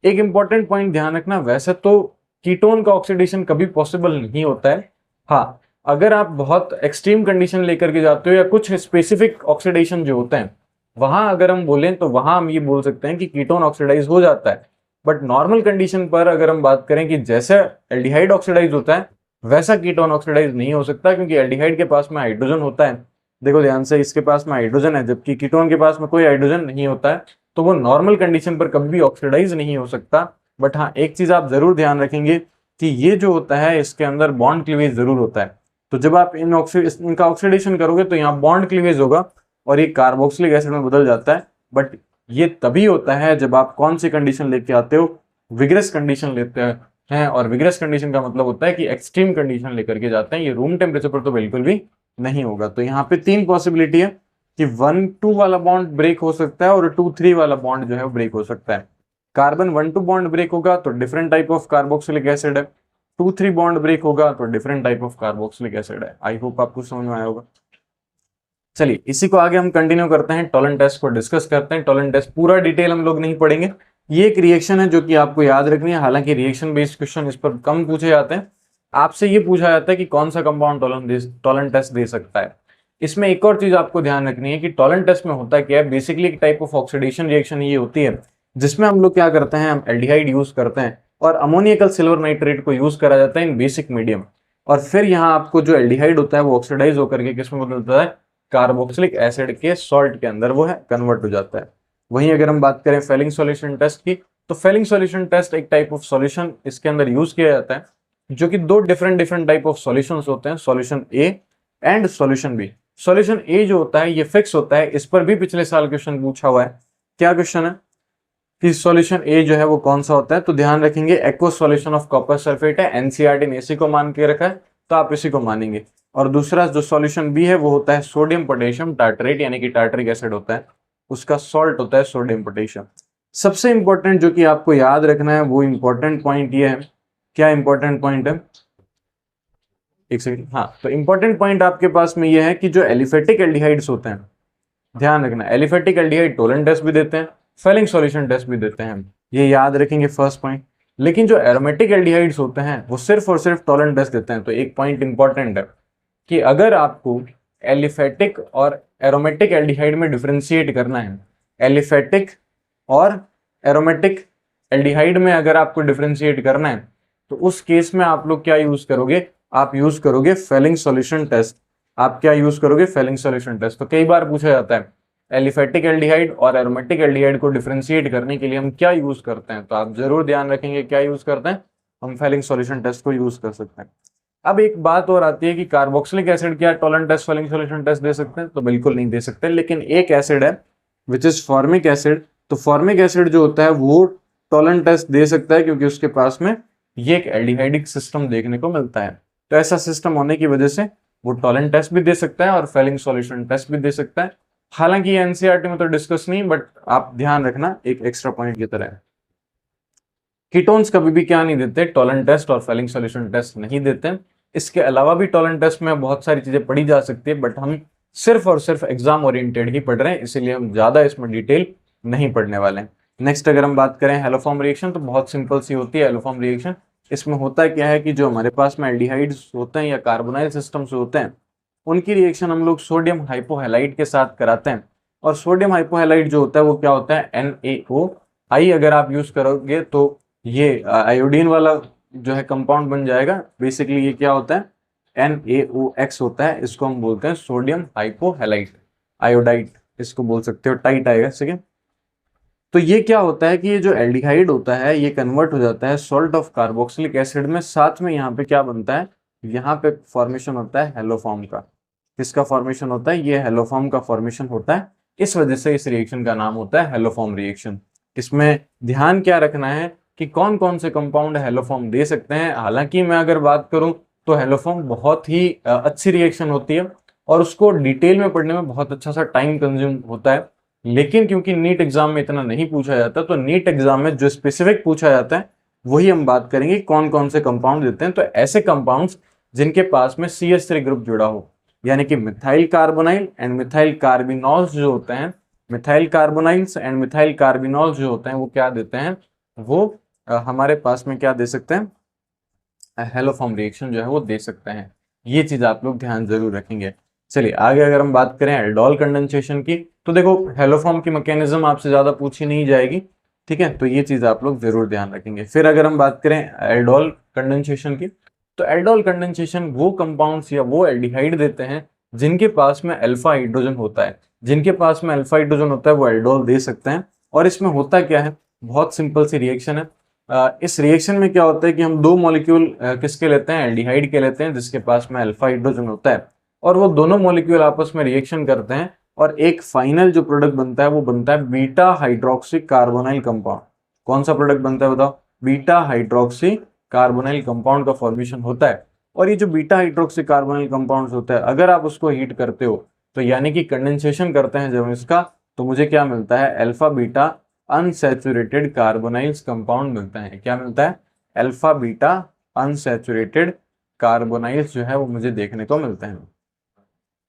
एक इंपॉर्टेंट पॉइंट ध्यान रखना, वैसे तो कीटोन का ऑक्सीडेशन कभी पॉसिबल नहीं होता है। हाँ, अगर आप बहुत एक्सट्रीम कंडीशन लेकर के जाते हो या कुछ स्पेसिफिक ऑक्सीडेशन जो होते हैं वहां अगर हम बोलें तो वहां हम ये बोल सकते हैं कि कीटोन ऑक्सीडाइज हो जाता है। बट नॉर्मल कंडीशन पर अगर हम बात करें कि जैसे एल्डिहाइड ऑक्सीडाइज होता है वैसा कीटोन ऑक्सीडाइज नहीं हो सकता, क्योंकि एल्डिहाइड के पास में हाइड्रोजन होता है। देखो ध्यान से, इसके पास में हाइड्रोजन है जबकि कीटोन के पास में कोई हाइड्रोजन नहीं होता है, तो वो नॉर्मल कंडीशन पर कभी भी ऑक्सीडाइज नहीं हो सकता। बट हाँ, एक चीज आप जरूर ध्यान रखेंगे कि ये जो होता है इसके अंदर बॉन्ड क्लीवेज जरूर होता है। तो जब आप इनका ऑक्सीडेशन करोगे तो यहाँ बॉन्ड क्लीवेज होगा और ये कार्बोक्सिलिक एसिड में बदल जाता है। बट ये तभी होता है जब आप कौन सी कंडीशन लेके आते हो, विग्रस कंडीशन लेते हैं। और विग्रस कंडीशन का मतलब होता है कि एक्सट्रीम कंडीशन लेकर के जाते हैं। ये रूम टेम्परेचर पर तो बिल्कुल भी नहीं होगा। तो यहाँ पे 3 पॉसिबिलिटी है कि 1-2 वाला बॉन्ड ब्रेक हो सकता है और 2-3 वाला बॉन्ड जो है वो ब्रेक हो सकता है। कार्बन 1-2 बॉन्ड ब्रेक होगा तो different type of carboxylic acid है, 2-3 बॉन्ड ब्रेक होगा तो different type of carboxylic acid है। आई होप आपको समझ में आया होगा। चलिए इसी को आगे हम कंटिन्यू करते हैं, टॉलन टेस्ट को डिस्कस करते हैं। टॉलन टेस्ट पूरा डिटेल हम लोग नहीं पढ़ेंगे, ये एक रिएक्शन है जो कि आपको याद रखनी है। हालांकि रिएक्शन बेस्ड क्वेश्चन इस पर कम पूछे जाते हैं, आपसे ये पूछा जाता है कि कौन सा कंपाउंड टॉलन टेस्ट दे सकता है। इसमें एक और चीज आपको ध्यान रखनी है कि टॉलन टेस्ट में होता क्या है, बेसिकली एक टाइप ऑफ ऑक्सीडेशन रिएक्शन ये होती है जिसमें हम लोग क्या करते हैं, हम एल्डिहाइड यूज करते हैं और अमोनियकल सिल्वर नाइट्रेट को यूज करा जाता है इन बेसिक मीडियम। और फिर यहाँ आपको जो एल्डिहाइड होता है वो ऑक्सीडाइज होकर के किसमें बदलता है, कार्बोक्सिलिक एसिड के सॉल्ट के अंदर वो है कन्वर्ट हो जाता है। वहीं अगर हम बात करें फेलिंग सॉल्यूशन टेस्ट की, तो फेलिंग सॉल्यूशन टेस्ट एक टाइप ऑफ सॉल्यूशन इसके अंदर यूज किया जाता है, जो कि दो डिफरेंट टाइप ऑफ सॉल्यूशंस होते हैं, solution A and solution B. Solution A जो होता है ये फिक्स होता है, इस पर भी पिछले साल क्वेश्चन पूछा हुआ है। क्या क्वेश्चन है कि सॉल्यूशन ए जो है वो कौन सा होता है, तो ध्यान रखेंगे aqueous solution of copper sulphate है, एनसीईआरटी ने इसी को मान के रखा है तो आप इसी को मानेंगे। और दूसरा जो सॉल्यूशन बी है वो होता है सोडियम पोटेशियम टार्टरेट, यानी कि टार्टरिक एसिड होता है, उसका सॉल्ट होता है सोडियम पोटेशियम। सबसे इंपॉर्टेंट जो कि आपको याद रखना है वो इंपॉर्टेंट पॉइंट ये है, क्या इंपॉर्टेंट पॉइंट है, एक सेकंड, हाँ, तो इंपॉर्टेंट पॉइंट आपके पास में ये है कि जो एलिफेटिक एल्डिहाइड्स होते हैं, ध्यान रखना, एलिफेटिक एल्डिहाइड टोलेंट टेस्ट भी देते हैं, फेलिंग सॉल्यूशन टेस्ट भी देते हैं, ये याद रखेंगे फर्स्ट पॉइंट। लेकिन जो एरोमेटिक एल्डिहाइड्स होते हैं वो सिर्फ और सिर्फ टोलेंट टेस्ट देते हैं। तो एक पॉइंट इंपॉर्टेंट है कि अगर आपको एलिफेटिक और एरोमेटिक एल्डिहाइड में डिफरेंशिएट करना है, एलिफेटिक और एरोमेटिक एल्डिहाइड में अगर आपको डिफरेंशिएट करना है, तो उस केस में आप लोग क्या यूज करोगे, आप यूज करोगे फेलिंग सॉल्यूशन टेस्ट। आप क्या यूज करोगे, फेलिंग सॉल्यूशन टेस्ट। तो कई बार पूछा जाता है एलिफेटिक एल्डिहाइड और एरोमेटिक एल्डिहाइड को डिफरेंशिएट करने के लिए हम क्या यूज करते हैं, तो आप जरूर ध्यान रखेंगे क्या यूज करते हैं, हम फेलिंग सॉल्यूशन टेस्ट को यूज कर सकते हैं। अब एक बात और आती है कि कार्बोक्सिलिक एसिड क्या Tollens test Fehling solution test दे सकते हैं, तो बिल्कुल नहीं दे सकते। लेकिन एक एसिड है विच इज फॉर्मिक एसिड, तो फॉर्मिक एसिड जो होता है वो टोलेंट टेस्ट दे सकता है, क्योंकि उसके पास में ये एक एल्डिहाइडिक सिस्टम देखने को मिलता है। तो ऐसा सिस्टम होने की वजह से वो टोलेंट टेस्ट भी दे सकता है और फेलिंग सॉल्यूशन टेस्ट भी दे सकता है। हालांकि ये एनसीईआरटी में तो डिस्कस नहीं, बट आप ध्यान रखना एक एक्स्ट्रा पॉइंट की तरह है। कीटोन्स कभी भी क्या नहीं देते, टोलेंट टेस्ट और फेलिंग सॉल्यूशन टेस्ट नहीं देते। इसके अलावा भी टोलेंट टेस्ट में बहुत सारी चीजें पढ़ी जा सकती है, बट हम सिर्फ और सिर्फ एग्जाम ओरिएंटेड ही पढ़ रहे हैं, इसीलिए हम ज्यादा इसमें डिटेल नहीं पढ़ने वाले हैं। नेक्स्ट अगर हम बात करें हेलोफॉर्म रिएक्शन, तो बहुत सिंपल सी होती है हेलोफॉर्म रिएक्शन। इसमें होता क्या है कि जो हमारे पास में एल्डिहाइड्स होते हैं या कार्बोनाइल सिस्टम्स होते हैं, उनकी रिएक्शन हम लोग सोडियम हाइपोहैलाइड के साथ कराते हैं। और सोडियम हाइपोहैलाइड जो होता है वो क्या होता है, NaOI अगर आप यूज करोगे तो ये आयोडीन वाला जो है कंपाउंड बन जाएगा। बेसिकली ये क्या होता है, NaOX होता है, इसको हम बोलते हैं सोडियम हाइपोहैलाइड, आयोडाइड इसको बोल सकते हो, टाइट आएगा, ठीक है। तो ये क्या होता है कि ये जो एल्डिहाइड होता है ये कन्वर्ट हो जाता है सॉल्ट ऑफ कार्बोक्सिलिक एसिड में, साथ में यहाँ पे क्या बनता है, यहाँ पे फॉर्मेशन होता है हेलोफॉर्म का। किसका फॉर्मेशन होता है, ये हेलोफॉर्म का फॉर्मेशन होता है। इस वजह से इस रिएक्शन का नाम होता है हेलोफॉर्म रिएक्शन। इसमें ध्यान क्या रखना है कि कौन कौन से कंपाउंड हेलोफॉर्म दे सकते हैं। हालांकि मैं अगर बात करूं तो हेलोफॉर्म बहुत ही अच्छी रिएक्शन होती है और उसको डिटेल में पढ़ने में बहुत अच्छा सा टाइम कंज्यूम होता है। लेकिन क्योंकि नीट एग्जाम में इतना नहीं पूछा जाता, तो नीट एग्जाम में जो स्पेसिफिक पूछा जाता है वही हम बात करेंगे, कौन कौन से कंपाउंड देते हैं। तो ऐसे कंपाउंड्स जिनके पास में CH3 ग्रुप जुड़ा हो, यानी कि मिथाइल कार्बोनाइल एंड मिथाइल कार्बिनॉल्स जो होते हैं, मिथाइल कार्बोनाइल्स एंड मिथाइल कार्बिनॉल्स जो होते हैं वो क्या देते हैं, वो हमारे पास में क्या दे सकते हैं, हेलोफॉर्म रिएक्शन जो है वो दे सकते हैं। ये चीज आप लोग ध्यान जरूर रखेंगे। चलिए आगे अगर हम बात करें एल्डोल कंडेंसेशन की, तो देखो हेलोफॉर्म की मैकेनिज्म आपसे ज्यादा पूछी नहीं जाएगी, ठीक है, तो ये चीज आप लोग जरूर ध्यान रखेंगे। फिर अगर हम बात करें एल्डोल कंडेंसेशन की, तो एल्डोल कंडेंसेशन वो कंपाउंड्स या वो एल्डिहाइड देते हैं जिनके पास में अल्फा हाइड्रोजन होता है। जिनके पास में अल्फा हाइड्रोजन होता है वो एल्डोल दे सकते हैं। और इसमें होता क्या है, बहुत सिंपल सी रिएक्शन है। इस रिएक्शन में क्या होता है कि हम दो मॉलिक्यूल किसके लेते हैं, एल्डिहाइड के लेते हैं जिसके पास में अल्फा हाइड्रोजन होता है, और वो दोनों मॉलिक्यूल आपस में रिएक्शन करते हैं और एक फाइनल जो प्रोडक्ट बनता है वो बनता है बीटा हाइड्रोक्सी कार्बोनाइल कंपाउंड। कौन सा प्रोडक्ट बनता है बताओ, बीटा हाइड्रोक्सी कार्बोनाइल कंपाउंड का फॉर्मेशन होता है। और ये जो बीटा हाइड्रोक्सी कार्बोनाइल कंपाउंड होता है, अगर आप उसको हीट करते हो तो यानी कि कंडेंसेशन करते हैं जब इसका, तो मुझे क्या मिलता है, alpha beta unsaturated carbonyls compound मिलता है। क्या मिलता है, अल्फा बीटा अनसैचुरेटेड कार्बोनाइल्स जो है वो मुझे देखने को मिलते हैं।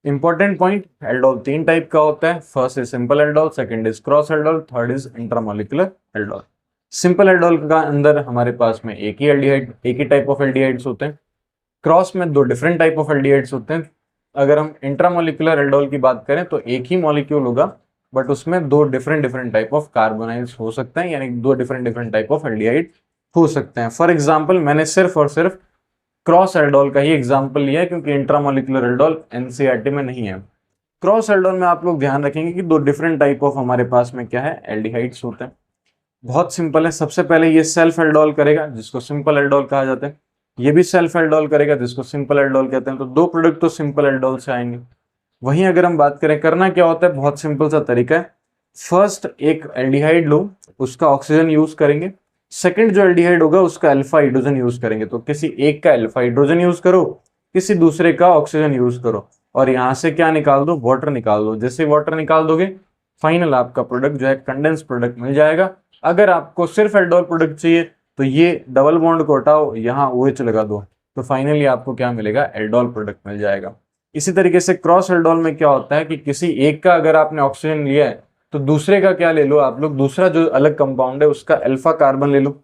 इंपॉर्टेंट पॉइंट, एल्डोल 3 टाइप का होता है। First is simple aldol, second is cross aldol, third is intramolecular aldol. Simple aldol का अंदर हमारे पास में एक ही एल्डिहाइड, एक ही टाइप ऑफ एल्डिहाइड्स होते हैं। क्रॉस में 2 डिफरेंट टाइप ऑफ एल्डिहाइड्स होते हैं। अगर हम इंट्रामोलिकुलर एल्डोल की बात करें तो एक ही मॉलिक्यूल होगा, बट उसमें 2 डिफरेंट टाइप ऑफ कार्बोनाइल्स हो सकते हैं, यानी 2 डिफरेंट टाइप ऑफ एल्डिहाइड हो सकते हैं। फॉर एग्जाम्पल मैंने सिर्फ और सिर्फ क्रॉस एल्डोल का ही एग्जाम्पल लिया है क्योंकि इंट्रामोलिकुलर एल्डोल एनसीईआरटी में नहीं है। क्रॉस एल्डोल में आप लोग ध्यान रखेंगे कि दो डिफरेंट टाइप ऑफ हमारे पास में क्या है, एल्डिहाइड्स होते हैं। बहुत सिंपल है, सबसे पहले ये सेल्फ एल्डोल करेगा जिसको सिंपल एल्डोल कहा जाता है, ये भी सेल्फ एल्डोल करेगा जिसको सिंपल एल्डोल कहते हैं। तो दो प्रोडक्ट तो सिंपल एल्डोल से आएंगे। वहीं अगर हम बात करें करना क्या होता है, बहुत सिंपल सा तरीका है। फर्स्ट एक एल्डिहाइड लो, उसका ऑक्सीजन यूज करेंगे, सेकंड जो एल्डिहाइड होगा उसका अल्फा हाइड्रोजन यूज करेंगे। तो किसी एक का अल्फा हाइड्रोजन यूज करो, किसी दूसरे का ऑक्सीजन यूज करो, और यहां से क्या निकाल दो, वाटर निकाल दो। जैसे वाटर निकाल दोगे फाइनल आपका प्रोडक्ट जो है कंडेंस प्रोडक्ट मिल जाएगा। अगर आपको सिर्फ एल्डोल प्रोडक्ट चाहिए तो ये डबल बॉन्ड को हटाओ, यहाँ OH लगा दो, तो फाइनली आपको क्या मिलेगा, एल्डोल प्रोडक्ट मिल जाएगा। इसी तरीके से क्रॉस एल्डोल में क्या होता है कि किसी एक का अगर आपने ऑक्सीजन लिया है तो दूसरे का क्या ले लो आप लोग, दूसरा जो अलग कंपाउंड है उसका अल्फा कार्बन ले लो,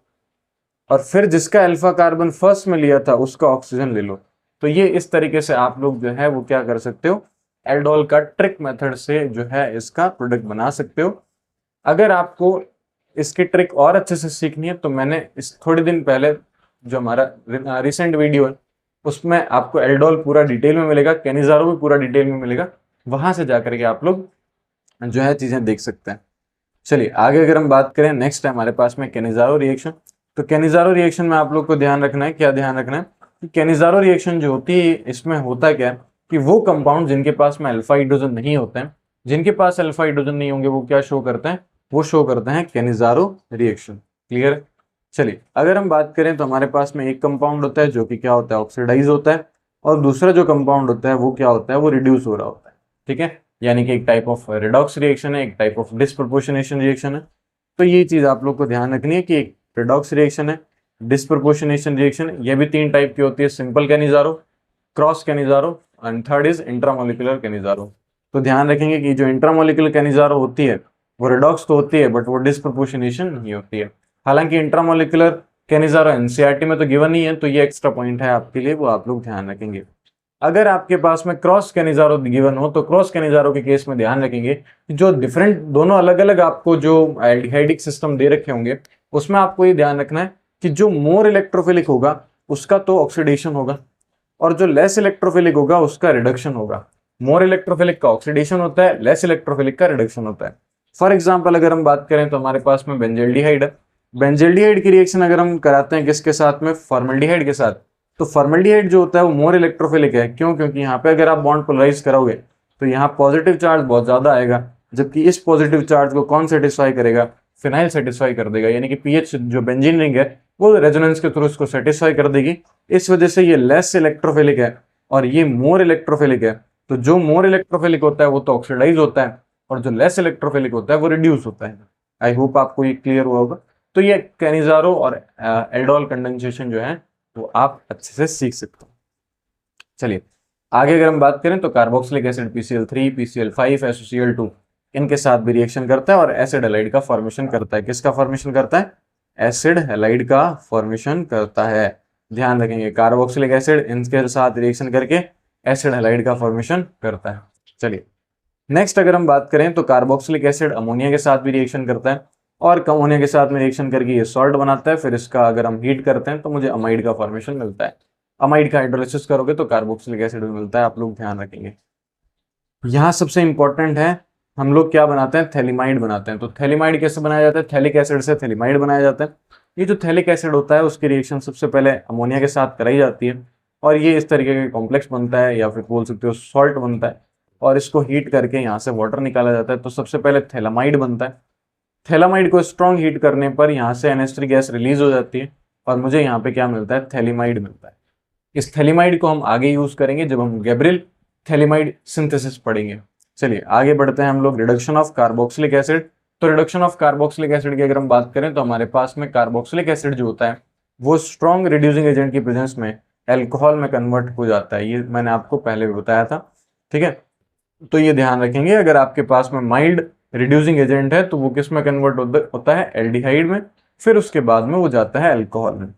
और फिर जिसका अल्फा कार्बन फर्स्ट में लिया था उसका ऑक्सीजन ले लो। तो ये इस तरीके से आप लोग जो है वो क्या कर सकते हो, एल्डोल का ट्रिक मेथड से जो है इसका प्रोडक्ट बना सकते हो। अगर आपको इसकी ट्रिक और अच्छे से सीखनी है तो मैंने इस थोड़े दिन पहले जो हमारा रिसेंट वीडियो है उसमें आपको एल्डोल पूरा डिटेल में मिलेगा, कैनिजारो भी पूरा डिटेल में मिलेगा, वहां से जाकर के आप लोग जो है चीजें देख सकते हैं। चलिए आगे अगर हम बात करें, नेक्स्ट है हमारे पास में कैनिजारो रिएक्शन। तो कैनिजारो रिएक्शन में आप लोग को ध्यान रखना है, क्या ध्यान रखना है कि कैनिजारो रिएक्शन जो होती है इसमें होता क्या है कि वो कंपाउंड जिनके पास में अल्फा हाइड्रोजन नहीं होते हैं, जिनके पास अल्फा हाइड्रोजन नहीं होंगे वो क्या शो करते हैं, वो शो करते हैं कैनिजारो रिएक्शन। क्लियर। चलिए अगर हम बात करें तो हमारे पास में एक कंपाउंड होता है जो कि क्या होता है, ऑक्सीडाइज होता है, और दूसरा जो कंपाउंड होता है वो क्या होता है, वो रिड्यूस हो रहा होता है। ठीक है, यानी कि एक टाइप ऑफ रिडॉक्स रिएक्शन है, एक टाइप ऑफ डिस्प्रपोर्शनेशन रिएक्शन है। तो ये चीज आप लोग को ध्यान रखनी है कि एक रिडॉक्स रिएक्शन है, डिस्प्रपोर्शनेशन रिएक्शन, ये भी तीन टाइप की होती है, simple Cannizzaro, cross Cannizzaro and third is intramolecular Cannizzaro. तो ध्यान रखेंगे कि जो इंट्रामोलिकुलर कैनिजारो होती है वो रिडॉक्स तो होती है बट वो डिस्प्रपोर्शनेशन नहीं होती है। हालांकि इंट्रामोलिकुलर कैनिजारो एनसीईआरटी में तो गिवन ही है, तो ये एक्स्ट्रा पॉइंट है आपके लिए, वो आप लोग ध्यान रखेंगे। अगर आपके पास में क्रॉस कैनिजारो गिवन हो तो क्रॉस कैनिजारो के केस में ध्यान रखेंगे कि जो डिफरेंट दोनों अलग अलग आपको जो एल्डिहाइडिक सिस्टम दे रखे होंगे उसमें आपको ये ध्यान रखना है कि जो मोर इलेक्ट्रोफिलिक होगा उसका तो ऑक्सीडेशन होगा, और जो लेस इलेक्ट्रोफिलिक होगा उसका रिडक्शन होगा। मोर इलेक्ट्रोफिलिक का ऑक्सीडेशन होता है, लेस इलेक्ट्रोफिलिक का रिडक्शन होता है। फॉर एग्जाम्पल अगर हम बात करें तो हमारे पास में बेंजल्डिहाइड है, बेंजल्डिहाइड की रिएक्शन अगर हम कराते हैं किसके साथ में, फॉर्मल्डिहाइड के साथ, तो फॉर्मल्डिहाइड जो होता है वो मोर इलेक्ट्रोफिलिक है। क्यों? क्योंकि यहाँ पे अगर आप बॉन्ड पोलराइज कराओगे तो यहाँ पॉजिटिव चार्ज बहुत ज्यादा आएगा, जबकि इस पॉजिटिव चार्ज को कौन सेटिस्फाई करेगा, फिनाइल सेटिस्फाई कर देगा, यानी कि पीएच जो बेंजीन रिंग है वो रेजोनेंस के थ्रू इसको सेटिस्फाई कर देगी। इस वजह से ये लेस इलेक्ट्रोफिलिक है और ये मोर इलेक्ट्रोफिलिक है। तो जो मोर इलेक्ट्रोफिलिक होता है वो तो ऑक्सीडाइज होता है, और जो लेस इलेक्ट्रोफिलिक होता है वो रिड्यूस होता है। आई होप आपको ये क्लियर हुआ होगा। तो ये कैनिजारो और एल्डोल कंडेंसेशन जो है वो आप अच्छे से सीख सकते हो। चलिए आगे अगर हम बात करें तो carboxylic acid PCl3, PCl5, SOCl2 इनके साथ भी रिएक्शन करता है और एसिड हैलाइड का फॉर्मेशन करता है। किसका फॉर्मेशन करता है? एसिड हैलाइड का फॉर्मेशन करता है। ध्यान रखेंगे कार्बोक्सिलिक एसिड इनके साथ रिएक्शन करके एसिड हैलाइड का फॉर्मेशन करता है। चलिए नेक्स्ट अगर हम बात करें तो कार्बोक्सिलिक एसिड अमोनिया के साथ भी रिएक्शन करता है, और अमोनिया के साथ में रिएक्शन करके ये सॉल्ट बनाता है। फिर इसका अगर हम हीट करते हैं तो मुझे अमाइड का फॉर्मेशन मिलता है। अमाइड का हाइड्रोलिसिस करोगे तो कार्बोक्सिलिक एसिड मिलता है, आप लोग ध्यान रखेंगे। यहाँ सबसे इंपॉर्टेंट है, हम लोग क्या बनाते हैं, थैलिमाइड बनाते हैं। तो थैलिमाइड कैसे बनाया जाता है? थैलिक एसिड से थैलिमाइड बनाया जाता है। ये जो थैलिक एसिड होता है उसकी रिएक्शन सबसे पहले अमोनिया के साथ कराई जाती है, और ये इस तरीके का कॉम्प्लेक्स बनता है, या फिर बोल सकते हो सॉल्ट बनता है, और इसको हीट करके यहाँ से वाटर निकाला जाता है। तो सबसे पहले थैलामाइड बनता है। थैलामाइड को स्ट्रॉन्ग हीट करने पर यहाँ से NH3 गैस रिलीज हो जाती है, और मुझे यहाँ पे क्या मिलता है, थैलिमाइड मिलता है। इस थैलिमाइड को हम आगे यूज करेंगे जब हम गैब्रियल थैलिमाइड सिंथेसिस पढ़ेंगे। चलिए आगे बढ़ते हैं हम लोग, रिडक्शन ऑफ कार्बोक्सिलिक एसिड। तो रिडक्शन ऑफ कार्बोक्सिलिक एसिड की अगर हम बात करें तो हमारे पास में कार्बोक्सिलिक एसिड जो होता है वो स्ट्रॉन्ग रिड्यूसिंग एजेंट की प्रेजेंस में एल्कोहल में कन्वर्ट हो जाता है। ये मैंने आपको पहले भी बताया था। ठीक है, तो ये ध्यान रखेंगे, अगर आपके पास में माइल्ड रिड्यूसिंग एजेंट है तो वो किस में कन्वर्ट होता है, एल्डिहाइड में, फिर उसके बाद में वो जाता है अल्कोहल में।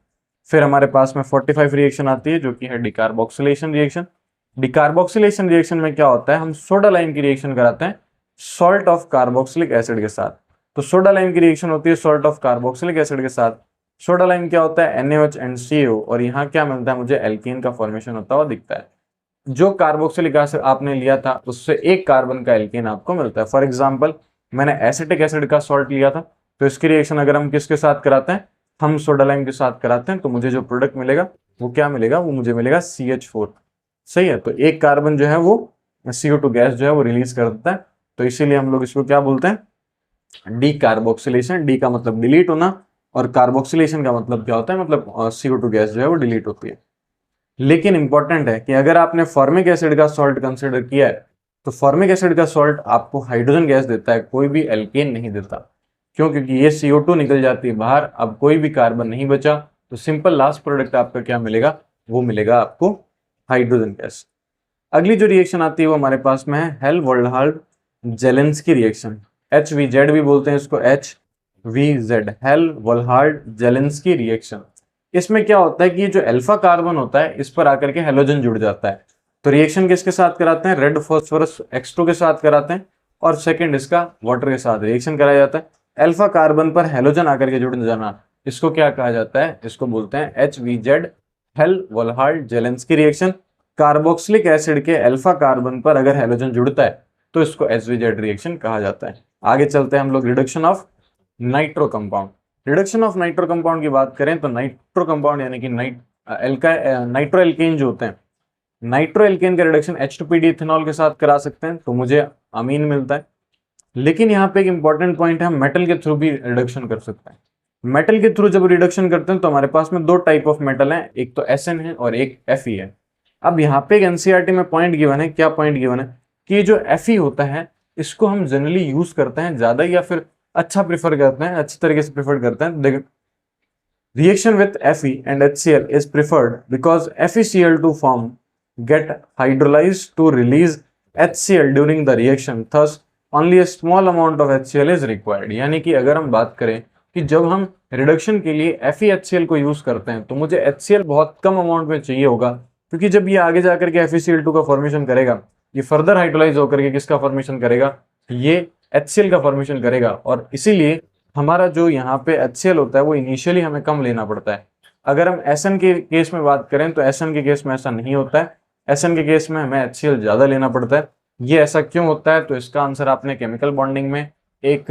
फिर हमारे पास में 45 रिएक्शन आती है जो कि है डिकार्बोक्सिलेशन रिएक्शन। डिकार्बोक्सिलेशन रिएक्शन में क्या होता है, हम सोडा लाइम की रिएक्शन कराते हैं सॉल्ट ऑफ कार्बोक्सिलिक एसिड के साथ। तो सोडा लाइम की रिएक्शन होती है सॉल्ट ऑफ कार्बोक्सिलिक एसिड के साथ। सोडा लाइम क्या होता है, NaOH एंड CO, और यहाँ क्या मिलता है मुझे, एल्कीन का फॉर्मेशन होता हुआ दिखता है। जो कार्बोक्सिलिक एसिड आपने लिया था उससे एक कार्बन का एल्कीन आपको मिलता है। फॉर एग्जाम्पल मैंने एसिटिक एसिड का सॉल्ट लिया था, तो इसकी रिएक्शन अगर हम किसके साथ कराते हैं, हम सोडा लाइम के साथ कराते हैं, तो मुझे जो प्रोडक्ट मिलेगा वो क्या मिलेगा, वो मुझे मिलेगा CH4। सही है, तो एक कार्बन जो है वो CO2 गैस जो है वो रिलीज कर देता है, तो इसीलिए हम लोग इसको क्या बोलते हैं, डी कार्बोक्सिलेशन। डी का मतलब डिलीट होना और कार्बोक्सिलेशन का मतलब क्या होता है, मतलब CO2 गैस जो है वो डिलीट होती है। लेकिन इंपॉर्टेंट है कि अगर आपने फॉर्मिक एसिड का सॉल्ट कंसिडर किया है तो फॉर्मिक एसिड का सॉल्ट आपको हाइड्रोजन गैस देता है, कोई भी एल्केन नहीं देता। क्यों, क्योंकि ये CO2 निकल जाती है बाहर, अब कोई भी कार्बन नहीं बचा, तो सिंपल लास्ट प्रोडक्ट आपका क्या मिलेगा, वो मिलेगा आपको हाइड्रोजन गैस। अगली जो रिएक्शन आती है वो हमारे पास में है हेल-वोल्डहाल्ड जेलेंस्की रिएक्शन, HVZ भी बोलते हैं इसको, HVZ, हेल-वोल्डहाल्ड जेलेंस्की रिएक्शन। इसमें क्या होता है कि ये जो अल्फा कार्बन होता है इस पर आकर के हेलोजन जुड़ जाता है, तो रिएक्शन किसके साथ कराते हैं, रेड फॉस्फोरस X2 के साथ कराते हैं, और सेकंड इसका वाटर के साथ रिएक्शन कराया जाता है। अल्फा कार्बन पर हेलोजन आकर के जुड़ जाना, इसको क्या कहा जाता है, इसको बोलते हैं HVZ, Hell Volhard Zelinsky reaction. Carboxylic acid के अल्फा कार्बन पर अगर हेलोजन जुड़ता है तो इसको HVZ रिएक्शन कहा जाता है। आगे चलते हैं हम लोग reduction of nitro compound. Reduction of nitro compound की बात करें तो नाइट्रो कंपाउंड यानी कि नाइट्रो एल्केन जो होते हैं, नाइट्रो एल्केन का रिडक्शन H2PD इथेनॉल के साथ करा सकते हैं, तो मुझे अमीन मिलता है। लेकिन यहाँ पे एक इंपॉर्टेंट पॉइंट है, हम मेटल के थ्रू भी रिडक्शन कर सकते हैं। मेटल के थ्रू जब रिडक्शन करते हैं तो हमारे पास में दो टाइप ऑफ मेटल हैं, एक तो SN है और एक Fe है। अब यहाँ पे एक NCERT में पॉइंट गिवन है, क्या पॉइंट गिवन है कि जो Fe होता है इसको हम जनरली यूज करते हैं ज्यादा, या फिर अच्छा प्रिफर करते हैं, अच्छी तरीके से प्रिफर करते हैं। देखो, reaction with Fe and HCl is preferred because FeCl2 form get hydrolyzed to release HCl during the reaction, thus only a small amount of HCl is required। यानी कि अगर हम बात करें कि जब हम रिडक्शन के लिए FeHCl को यूज करते हैं तो मुझे HCl बहुत कम अमाउंट में चाहिए होगा, क्योंकि जब ये आगे जाकर के FeCl2 का फॉर्मेशन करेगा, ये फर्दर हाइड्रोलाइज होकर के किसका फॉर्मेशन करेगा, ये HCl का फॉर्मेशन करेगा, और इसीलिए हमारा जो यहाँ पे HCl होता है वो इनिशियली हमें कम लेना पड़ता है। अगर हम SN के केस में बात करें तो SN के केस में ऐसा नहीं होता है, SN के केस में हमें HCl ज़्यादा लेना पड़ता है। ये ऐसा क्यों होता है, तो इसका आंसर आपने केमिकल बॉन्डिंग में एक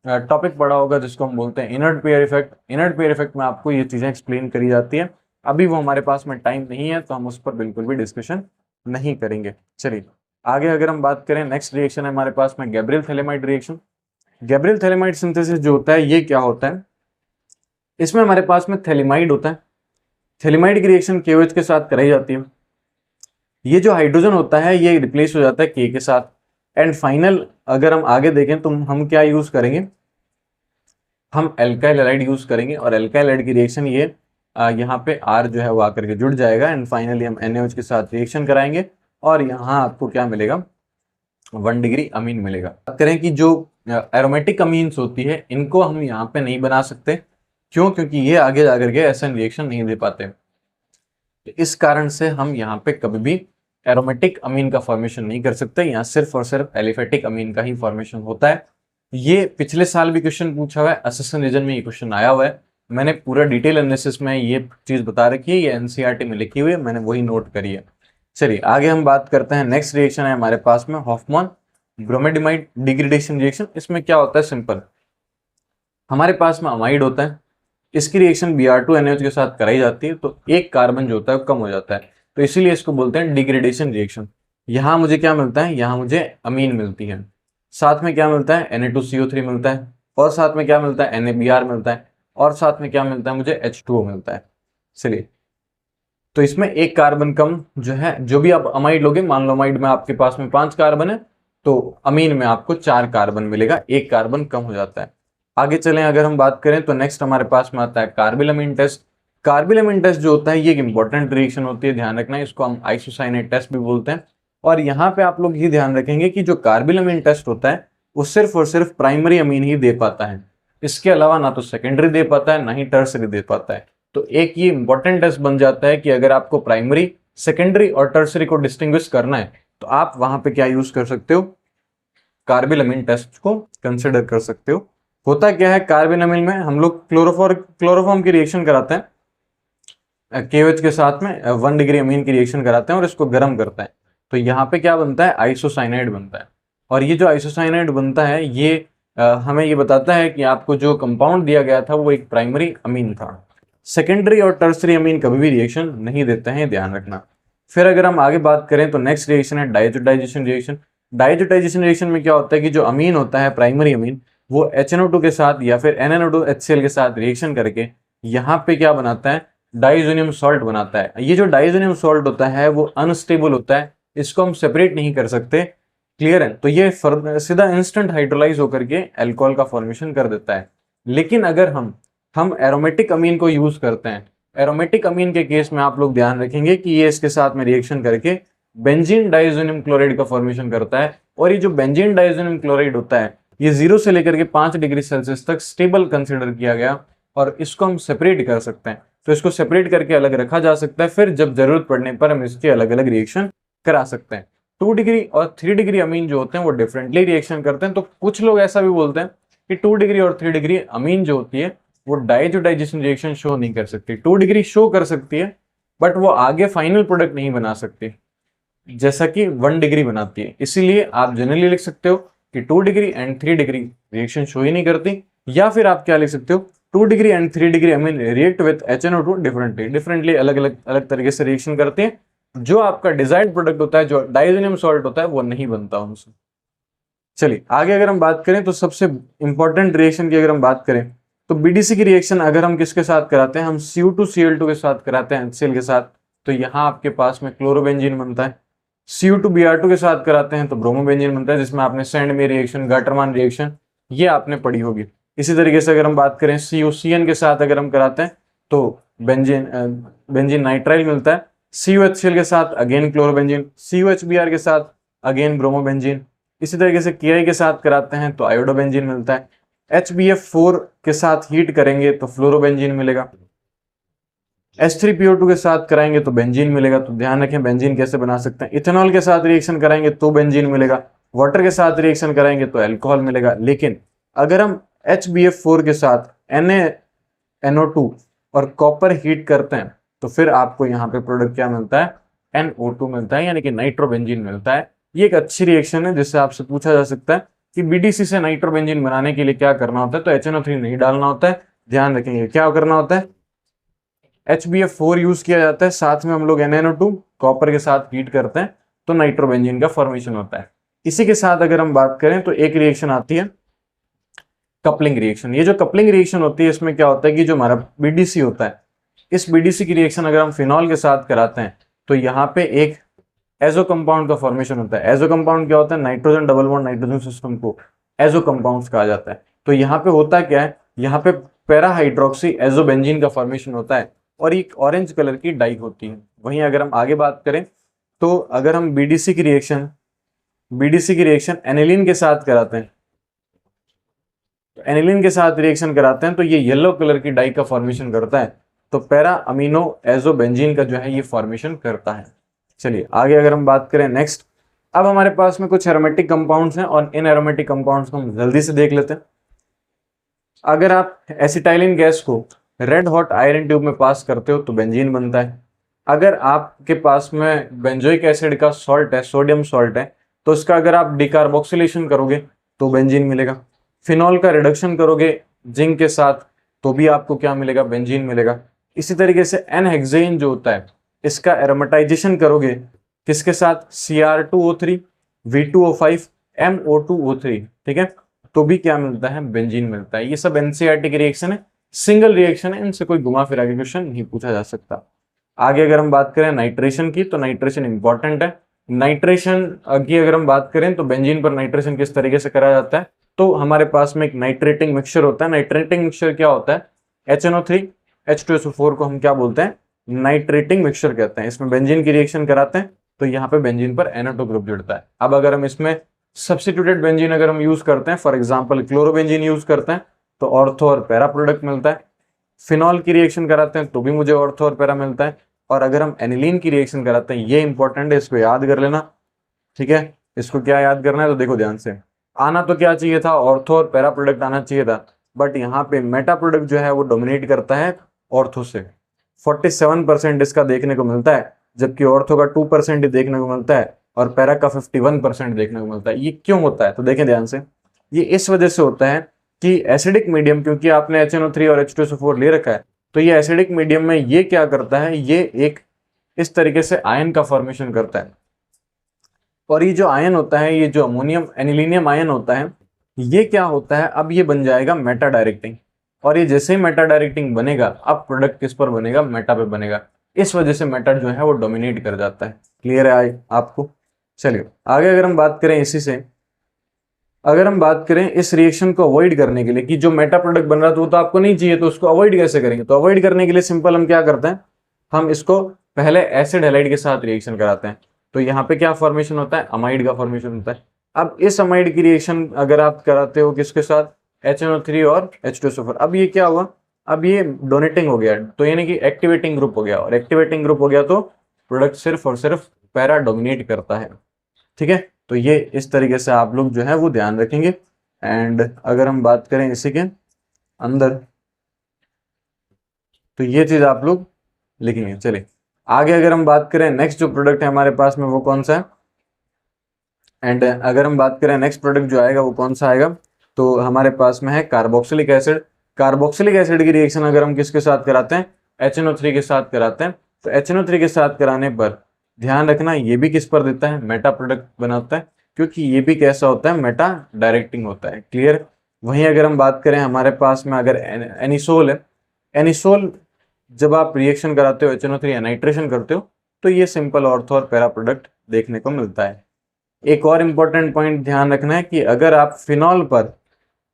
टॉपिक पढ़ा होगा जिसको हम बोलते हैं inert pair effect. Inert pair effect में आपको ये चीज़ें एक्सप्लेन करी जाती है, अभी वो हमारे पास में टाइम नहीं है तो हम उस पर बिल्कुल भी डिस्कशन नहीं करेंगे। चलिए आगे अगर हम बात करें, नेक्स्ट रिएक्शन है हमारे पास में Gabriel phthalimide reaction. Gabriel phthalimide synthesis जो होता है ये क्या होता है, इसमें हमारे पास में थैलेमाइड होता है, थैलेमाइड की रिएक्शन KOH के साथ कराई जाती है। ये जो हाइड्रोजन होता है ये रिप्लेस हो जाता है K के साथ, एंड फाइनल अगर हम आगे देखें तो हम क्या यूज करेंगे, हम एल्काइल हैलाइड यूज करेंगे, और एल्काइल हैलाइड की रिएक्शन ये यहाँ पे R जो है वो आकर के जुड़ जाएगा, एंड फाइनली हम NaOH के साथ रिएक्शन कराएंगे और यहाँ आपको क्या मिलेगा, 1 डिग्री अमीन मिलेगा। बात करें कि जो एरोमेटिक अमीन्स होती है इनको हम यहाँ पे नहीं बना सकते, क्यों, क्योंकि ये आगे जाकर के SN रिएक्शन नहीं दे पाते, तो इस कारण से हम यहाँ पे कभी भी एरोमेटिक अमीन का फॉर्मेशन नहीं कर सकते, यहाँ सिर्फ और सिर्फ एलिफेटिक अमीन का ही फॉर्मेशन होता है। ये पिछले साल भी क्वेश्चन पूछा हुआ है, असिस्टेंट रीजन में ये क्वेश्चन आया हुआ है, मैंने पूरा डिटेल एनालिसिस में ये चीज बता रखी है, ये NCERT में लिखी हुई है, मैंने वही नोट करी है। चलिए आगे हम बात करते हैं, नेक्स्ट रिएक्शन है हमारे पास में हॉफमैन ब्रोमेडिमाइड डिग्रेडेशन रिएक्शन। इसमें क्या होता है, सिंपल, हमारे पास में अमाइड होता है, इसकी रिएक्शन Br2NaOH के साथ कराई जाती है, तो एक कार्बन जो होता है वो कम हो जाता है, तो इसीलिए इसको बोलते हैं डिग्रेडेशन रिएक्शन। यहाँ मुझे क्या मिलता है, यहाँ मुझे अमीन मिलती है, साथ में क्या मिलता है, Na2CO3 मिलता है, और साथ में क्या मिलता है, NaBr मिलता है, और साथ में क्या मिलता है मुझे, H2O मिलता है। चलिए, तो इसमें एक कार्बन कम जो है, जो भी आप अमाइड लोगे, मान लो अमाइड में आपके पास में 5 कार्बन है तो अमीन में आपको 4 कार्बन मिलेगा, एक कार्बन कम हो जाता है। आगे चलें अगर हम बात करें तो नेक्स्ट हमारे पास में आता है कार्बिलमिन टेस्ट। कार्बिलमिन टेस्ट जो होता है ये एक इंपॉर्टेंट रिएक्शन होती है, ध्यान रखना है, इसको हम आइसोसाइनेट टेस्ट भी बोलते हैं। और यहाँ पे आप लोग ये ध्यान रखेंगे कि जो कार्बिलमिन टेस्ट होता है वो सिर्फ और सिर्फ प्राइमरी अमीन ही दे पाता है, इसके अलावा ना तो सेकेंडरी दे पाता है ना ही टर्सरी दे पाता है। तो एक ये इंपॉर्टेंट टेस्ट बन जाता है कि अगर आपको प्राइमरी, सेकेंडरी और टर्सरी को डिस्टिंग्विश करना है तो आप वहां पे क्या यूज कर सकते हो, कार्बिलमिन टेस्ट को कंसिडर कर सकते हो। होता क्या है, कार्बेनमिल में हम लोग क्लोरोफॉर्म की रिएक्शन कराते हैं KOH के साथ में 1 डिग्री अमीन की रिएक्शन कराते हैं और इसको गर्म करते हैं। तो यहाँ पे क्या बनता है, आइसोसाइनाइड बनता है। और ये जो आइसोसाइनाइड बनता है ये हमें ये बताता है कि आपको जो कंपाउंड दिया गया था वो एक प्राइमरी अमीन था। सेकेंडरी और टर्सरी अमीन कभी भी रिएक्शन नहीं देते हैं, ध्यान रखना। फिर अगर हम आगे बात करें तो नेक्स्ट रिएक्शन है डाइजोटाइजेशन रिएक्शन। डाइजोटाइजेशन रिएक्शन में क्या होता है कि जो अमीन होता है प्राइमरी अमीन वो HNO2 के साथ या फिर NNO2 HCl के साथ रिएक्शन करके यहाँ पे क्या बनाता है, डाइजोनियम सॉल्ट बनाता है। ये जो डाइजोनियम सॉल्ट होता है वो अनस्टेबल होता है, इसको हम सेपरेट नहीं कर सकते। क्लियर है? तो ये सीधा इंस्टेंट हाइड्रोलाइज होकर के अल्कोहल का फॉर्मेशन कर देता है। लेकिन अगर हम एरोमेटिक अमीन को यूज करते हैं, एरोमेटिक अमीन के केस में आप लोग ध्यान रखेंगे कि ये इसके साथ में रिएक्शन करके बेंजीन डाइजोनियम क्लोराइड का फॉर्मेशन करता है। और ये जो बेंजीन डाइजोनियम क्लोराइड होता है ये 0 से लेकर के 5 डिग्री सेल्सियस तक स्टेबल कंसिडर किया गया और इसको हम सेपरेट कर सकते हैं। तो इसको सेपरेट करके अलग रखा जा सकता है, फिर जब जरूरत पड़ने पर हम इसके अलग अलग रिएक्शन करा सकते हैं। 2 डिग्री और 3 डिग्री अमीन जो होते हैं वो डिफरेंटली रिएक्शन करते हैं। तो कुछ लोग ऐसा भी बोलते हैं कि 2 डिग्री और 3 डिग्री अमीन जो होती है वो डाइजोटाइजेशन रिएक्शन शो नहीं कर सकती। 2 डिग्री शो कर सकती है बट वो आगे फाइनल प्रोडक्ट नहीं बना सकती जैसा कि 1 डिग्री बनाती है। इसीलिए आप जनरली लिख सकते हो कि 2 degree and 3 degree reaction show ही नहीं करती, या फिर आप क्या लिख सकते हो 2 degree and 3 degree amine react with HNO2 differently अलग अलग तरीके से रिएक्शन करते हैं। जो आपका डिजायर्ड प्रोडक्ट होता है, जो डाइजोनियम सॉल्ट होता है, वो नहीं बनता उनसे। चलिए आगे अगर हम बात करें तो सबसे इंपॉर्टेंट रिएक्शन की अगर हम बात करें तो BDC की रिएक्शन अगर हम किसके साथ कराते हैं, हम Cu2Cl2 के साथ कराते हैं, HCl के साथ। तो यहाँ आपके पास में क्लोरोबेंजीन बनता है। Cu2Br2 के साथ कराते हैं तो ब्रोमोबेंजीन बनता है, जिसमें आपने सेंड में रिएक्शन, गाटरमान रिएक्शन ये आपने पढ़ी होगी। इसी तरीके से अगर हम बात करें CuCN के साथ अगर हम कराते हैं तो बेंजीन नाइट्राइल मिलता है। CuHCl के साथ अगेन क्लोरोबेंजीन, CuHBr के साथ अगेन ब्रोमोबेंजीन। इसी तरीके से Ki के साथ कराते हैं तो आयोडोबेंजीन मिलता है। HBF4 के साथ हीट करेंगे तो फ्लोरोबेंजीन मिलेगा। H3PO2 के साथ कराएंगे तो बेंजीन मिलेगा। तो ध्यान रखें बेंजीन कैसे बना सकते हैं। इथेनॉल के साथ रिएक्शन कराएंगे तो बेंजीन मिलेगा। वाटर के साथ रिएक्शन कराएंगे तो अल्कोहल मिलेगा। लेकिन अगर हम HBF4 के साथ NaNO2 और कॉपर हीट करते हैं तो फिर आपको यहाँ पे प्रोडक्ट क्या मिलता है, NO2 मिलता है, यानी कि नाइट्रोबेंजीन मिलता है। ये एक अच्छी रिएक्शन है जिससे आपसे पूछा जा सकता है कि BDC से नाइट्रोबेंजीन बनाने के लिए क्या करना होता है। तो HNO3 नहीं डालना होता है, ध्यान रखेंगे क्या करना होता है, HBF4 यूज किया जाता है, साथ में हम लोग NaNO2 कॉपर के साथ हीट करते हैं तो नाइट्रोबेंजीन का फॉर्मेशन होता है। इसी के साथ अगर हम बात करें तो एक रिएक्शन आती है कपलिंग रिएक्शन। ये जो कपलिंग रिएक्शन होती है इसमें क्या होता है कि जो हमारा BDC होता है, इस BDC की रिएक्शन अगर हम फिनॉल के साथ कराते हैं तो यहाँ पे एक एजो कंपाउंड का फॉर्मेशन होता है। एजो कंपाउंड क्या होता है, nitrogen double bond nitrogen system को एजो कंपाउंड्स कहा जाता है। तो यहाँ पे होता क्या है, यहाँ पे पैरा हाइड्रोक्सी एजोबेंजीन का फॉर्मेशन होता है और एक ऑरेंज कलर की डाई होती है। वहीं अगर हम आगे बात करें तो अगर हम BDC की रिएक्शन एनिलीन के साथ कराते हैं, तो एनिलीन के साथ रिएक्शन कराते हैं तो ये येलो कलर की डाई का फॉर्मेशन करता है। तो पैरा अमीनो एजोबेंजीन का जो है ये फॉर्मेशन करता है। चलिए आगे अगर हम बात करें नेक्स्ट, अब हमारे पास में कुछ एरोमेटिक कंपाउंड्स हैं और इन एरोमेटिक कंपाउंड्स को हम जल्दी से देख लेते हैं। अगर आप एसिटाइलिन गैस को रेड हॉट आयरन ट्यूब में पास करते हो तो बेंजीन बनता है। अगर आपके पास में बेंजोइक एसिड का सॉल्ट है, सोडियम सॉल्ट है, तो इसका अगर आप डिकार्बोक्सिलेशन करोगे तो बेंजीन मिलेगा। फिनॉल का रिडक्शन करोगे जिंक के साथ तो भी आपको क्या मिलेगा, बेंजीन मिलेगा। इसी तरीके से एन-हेक्सेन जो होता है इसका एरोमेटाइजेशन करोगे किसके साथ, Cr2O3, V2O5, MO2O3, ठीक है, तो भी क्या मिलता है, बेंजीन मिलता है। ये सब एनसीईआरटी की रिएक्शन है, सिंगल रिएक्शन है, इनसे कोई घुमा फिरा के क्वेश्चन नहीं पूछा जा सकता। आगे अगर हम बात करें नाइट्रेशन की तो नाइट्रेशन इंपॉर्टेंट है। नाइट्रेशन की अगर हम बात करें तो बेंजीन पर नाइट्रेशन किस तरीके से करा जाता है, तो हमारे पास में एक नाइट्रेटिंग मिक्सचर होता है। नाइट्रेटिंग मिक्सचर क्या होता है, HNO3 H2SO4 को हम क्या बोलते हैं, नाइट्रेटिंग मिक्सचर कहते हैं। इसमें बेंजीन की रिएक्शन कराते हैं तो यहाँ पे बेंजीन पर NO2 ग्रुप जुड़ता है। अब अगर हम इसमें सब्स्टिट्यूटेड बेंजीन अगर हम यूज करते हैं, फॉर एग्जांपल क्लोरोबेंजीन यूज करते हैं तो ऑर्थो और पैरा प्रोडक्ट मिलता है। फिनॉल की रिएक्शन कराते हैं तो भी मुझे ऑर्थो और पैरा मिलता है। और अगर हम एनिलीन की रिएक्शन कराते हैं, ये इंपॉर्टेंट है, इसको याद कर लेना, ठीक है। इसको क्या याद करना है तो देखो ध्यान से, आना तो क्या चाहिए था, ऑर्थो और पैरा प्रोडक्ट आना चाहिए था, बट यहाँ पे मेटा प्रोडक्ट जो है वो डोमिनेट करता है ऑर्थो से। 47% इसका देखने को मिलता है, जबकि ऑर्थो का 2% ही देखने को मिलता है और पैरा का 51% देखने को मिलता है। ये क्यों होता है, तो देखें ध्यान से। ये इस वजह से होता है कि एसिडिक मीडियम, क्योंकि आपने HNO3 और H2SO4 ले रखा है, तो ये एसिडिक मीडियम में ये क्या करता है, ये एक इस तरीके से आयन का फॉर्मेशन करता है। और ये जो आयन होता है, ये जो अमोनियम एनिलीनियम आयन होता है, ये क्या होता है, अब ये बन जाएगा मेटा डायरेक्टिंग। और ये जैसे ही मेटा डायरेक्टिंग बनेगा, अब प्रोडक्ट किस पर बनेगा, मेटा पे बनेगा। इस वजह से मेटा जो है वो डोमिनेट कर जाता है। क्लियर है आपको? चलिए आगे अगर हम बात करें इसी से, अगर हम बात करें इस रिएक्शन को अवॉइड करने के लिए, कि जो मेटा प्रोडक्ट बन रहा था वो तो आपको नहीं चाहिए, तो उसको अवॉइड कैसे करेंगे, तो अवॉइड करने के लिए सिंपल हम क्या करते हैं, हम इसको पहले एसिड हैलाइड के साथ रिएक्शन कराते हैं। तो यहाँ पे क्या फॉर्मेशन होता है, अमाइड का फॉर्मेशन होता है। अब इस अमाइड की रिएक्शन अगर आप कराते हो किसके साथ, HNO3 और H2SO4, अब ये क्या हुआ, अब ये डोनेटिंग हो गया, तो यानी कि एक्टिवेटिंग ग्रुप हो गया, और एक्टिवेटिंग ग्रुप हो गया तो प्रोडक्ट सिर्फ और सिर्फ पैरा डोमिनेट करता है। ठीक है, तो ये इस तरीके से आप लोग जो है वो ध्यान रखेंगे। एंड अगर हम बात करें इसी के अंदर, तो ये चीज आप लोग लिखेंगे। चलिए आगे अगर हम बात करें, नेक्स्ट जो प्रोडक्ट है हमारे पास में वो कौन सा है, एंड अगर हम बात करें नेक्स्ट प्रोडक्ट जो आएगा वो कौन सा आएगा, तो हमारे पास में है कार्बोक्सिलिक एसिड। कार्बोक्सिलिक एसिड की रिएक्शन अगर हम किसके साथ कराते हैं, HNO3 के साथ कराते हैं, तो HNO3 के साथ कराने पर ध्यान रखना ये भी किस पर देता है, मेटा प्रोडक्ट बनाता है, क्योंकि ये भी कैसा होता है, मेटा डायरेक्टिंग होता है। क्लियर? वहीं अगर हम बात करें हमारे पास में अगर एनिसोल है, एनिसोल जब आप रिएक्शन कराते हो HNO3 नाइट्रेशन करते हो, तो ये सिंपल ऑर्थो और पैरा प्रोडक्ट देखने को मिलता है। एक और इंपॉर्टेंट पॉइंट ध्यान रखना है कि अगर आप फिनॉल पर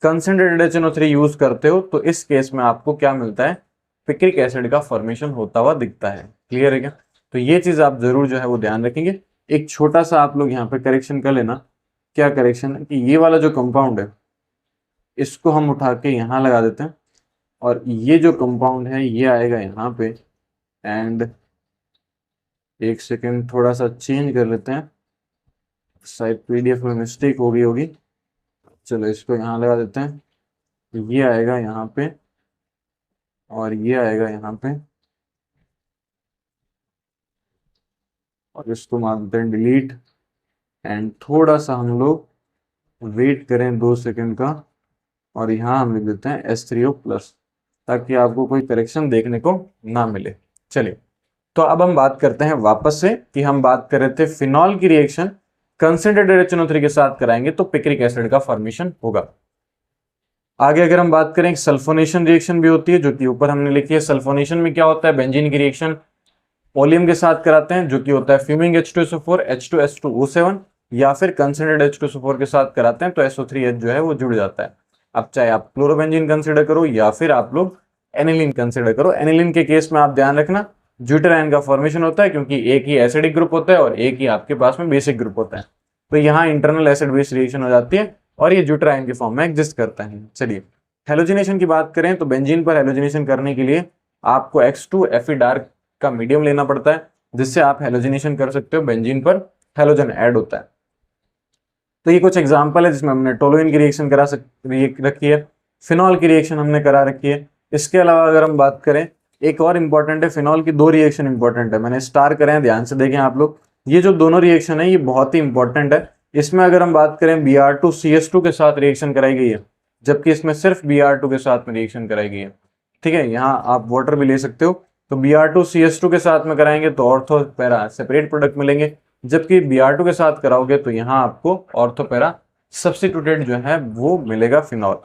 कंसंट्रेटेड HNO3 यूज करते हो, तो इस केस में आपको क्या मिलता है, पिक्रिक एसिड का फॉर्मेशन होता हुआ दिखता है। क्लियर है क्या? तो ये चीज आप जरूर जो है वो ध्यान रखेंगे। एक छोटा सा आप लोग यहाँ पे करेक्शन कर लेना। क्या करेक्शन है कि ये वाला जो कंपाउंड है इसको हम उठा के यहाँ लगा देते हैं, और ये जो कंपाउंड है ये आएगा यहाँ पे। एंड एक सेकेंड थोड़ा सा चेंज कर लेते हैं, शायद PDF में मिस्टेक हो गई होगी। चलो इसको यहाँ लगा देते हैं, ये आएगा यहाँ पे और ये आएगा यहाँ पे, और इसको मार देते हैं डिलीट। एंड थोड़ा सा हम लोग वेट करें 2 सेकेंड का, और यहाँ हम लिख देते हैं H3O+, ताकि आपको कोई करेक्शन देखने को ना मिले। चलिए तो अब हम बात करते हैं वापस से, कि हम बात कर रहे थे फिनॉल की रिएक्शन कंसंट्रेटेड HNO3 के साथ कराएंगे तो पिक्रिक एसिड का फॉर्मेशन होगा। आगे अगर हम बात करें, सल्फोनेशन रिएक्शन भी होती है, जो कि ऊपर हमने लिखी है। सल्फोनेशन में क्या होता है, बेंजीन की रिएक्शन ओलियम के साथ कराते हैं, जो कि होता है फ्यूमिंग H2SO4 H2S2O7, या फिर कंसंट्रेटेड H2SO4 के साथ कराते हैं तो SO3H जो है वो जुड़ जाता है। अब चाहे आप क्लोरोबेंजीन कंसिडर करो या फिर आप लोग एनिलीन कंसिडर करो। एनिलीन के केस में आप ध्यान रखना ज्यूटर आयन का फॉर्मेशन होता है, क्योंकि एक ही एसिडिक ग्रुप होता है और एक ही आपके पास में बेसिक ग्रुप होता है, तो यहाँ इंटरनल एसिड बेस रिएक्शन हो जाती है और ये ज्यूटर आयन के फॉर्म में एग्जिस्ट करता है। चलिए हेलोजिनेशन की बात करें, तो बेंजीन पर हेलोजिनेशन करने के लिए आपको X2Fe डार्क का मीडियम लेना पड़ता है, जिससे आप हेलोजिनेशन कर सकते हो, बेंजीन पर हेलोजन ऐड होता है। तो ये कुछ एग्जांपल है जिसमें हमने टोलुइन की रिएक्शन करा रखी है, फिनॉल की रिएक्शन हमने करा रखी है। इसके अलावा अगर हम बात करें, एक और इंपॉर्टेंट है, फिनॉल की 2 रिएक्शन इंपॉर्टेंट है, मैंने स्टार करे हैं, ध्यान से देखें आप लोग। ये जो दोनों रिएक्शन है ये बहुत ही इंपॉर्टेंट है। इसमें अगर हम बात करें Br2CS2 के साथ रिएक्शन कराई गई है, जबकि इसमें सिर्फ Br2 के साथ में रिएक्शन कराई गई है। ठीक है, यहाँ आप वाटर भी ले सकते हो, तो Br2CS2 के साथ में कराएंगे तो ऑर्थो पैरा सेपरेट प्रोडक्ट मिलेंगे, जबकि Br2 के साथ कराओगे तो यहाँ आपको ऑर्थो पैरा सब्स्टिट्यूटेड जो है वो मिलेगा फिनॉल।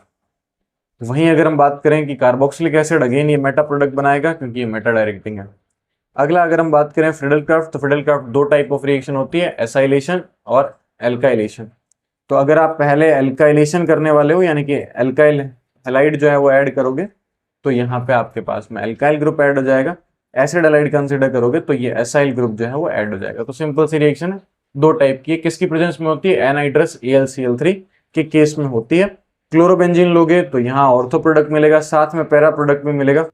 वहीं अगर हम बात करें कि कार्बोक्सिलिक एसिड, अगेन ये मेटा प्रोडक्ट बनाएगा क्योंकि ये मेटा डायरेक्टिंग है। अगला अगर हम बात करें फ्रिडलक्राफ्ट, तो फ्रिडलक्राफ्ट 2 टाइप ऑफ रिएक्शन होती है, एसाइलेशन और एल्काइलेशन। तो अगर आप पहले एल्काइलेशन करने वाले हो, यानी कि एल्काइल हैलाइड जो है वो ऐड करोगे, तो यहाँ पे आपके पास में एल्काइल ग्रुप ऐड हो जाएगा। एसिड हैलाइड कंसिडर करोगे तो ये एसाइल ग्रुप जो है वो ऐड हो जाएगा। तो सिंपल सी रिएक्शन है, 2 टाइप की है। किसकी प्रेजेंस में होती है, एनहाइड्रस AlCl3 के केस में होती है। क्लोरोबेंजीन लोगे तो यहाँ ऑर्थो प्रोडक्ट मिलेगा, साथ में पैरा प्रोडक्ट भी मिलेगा,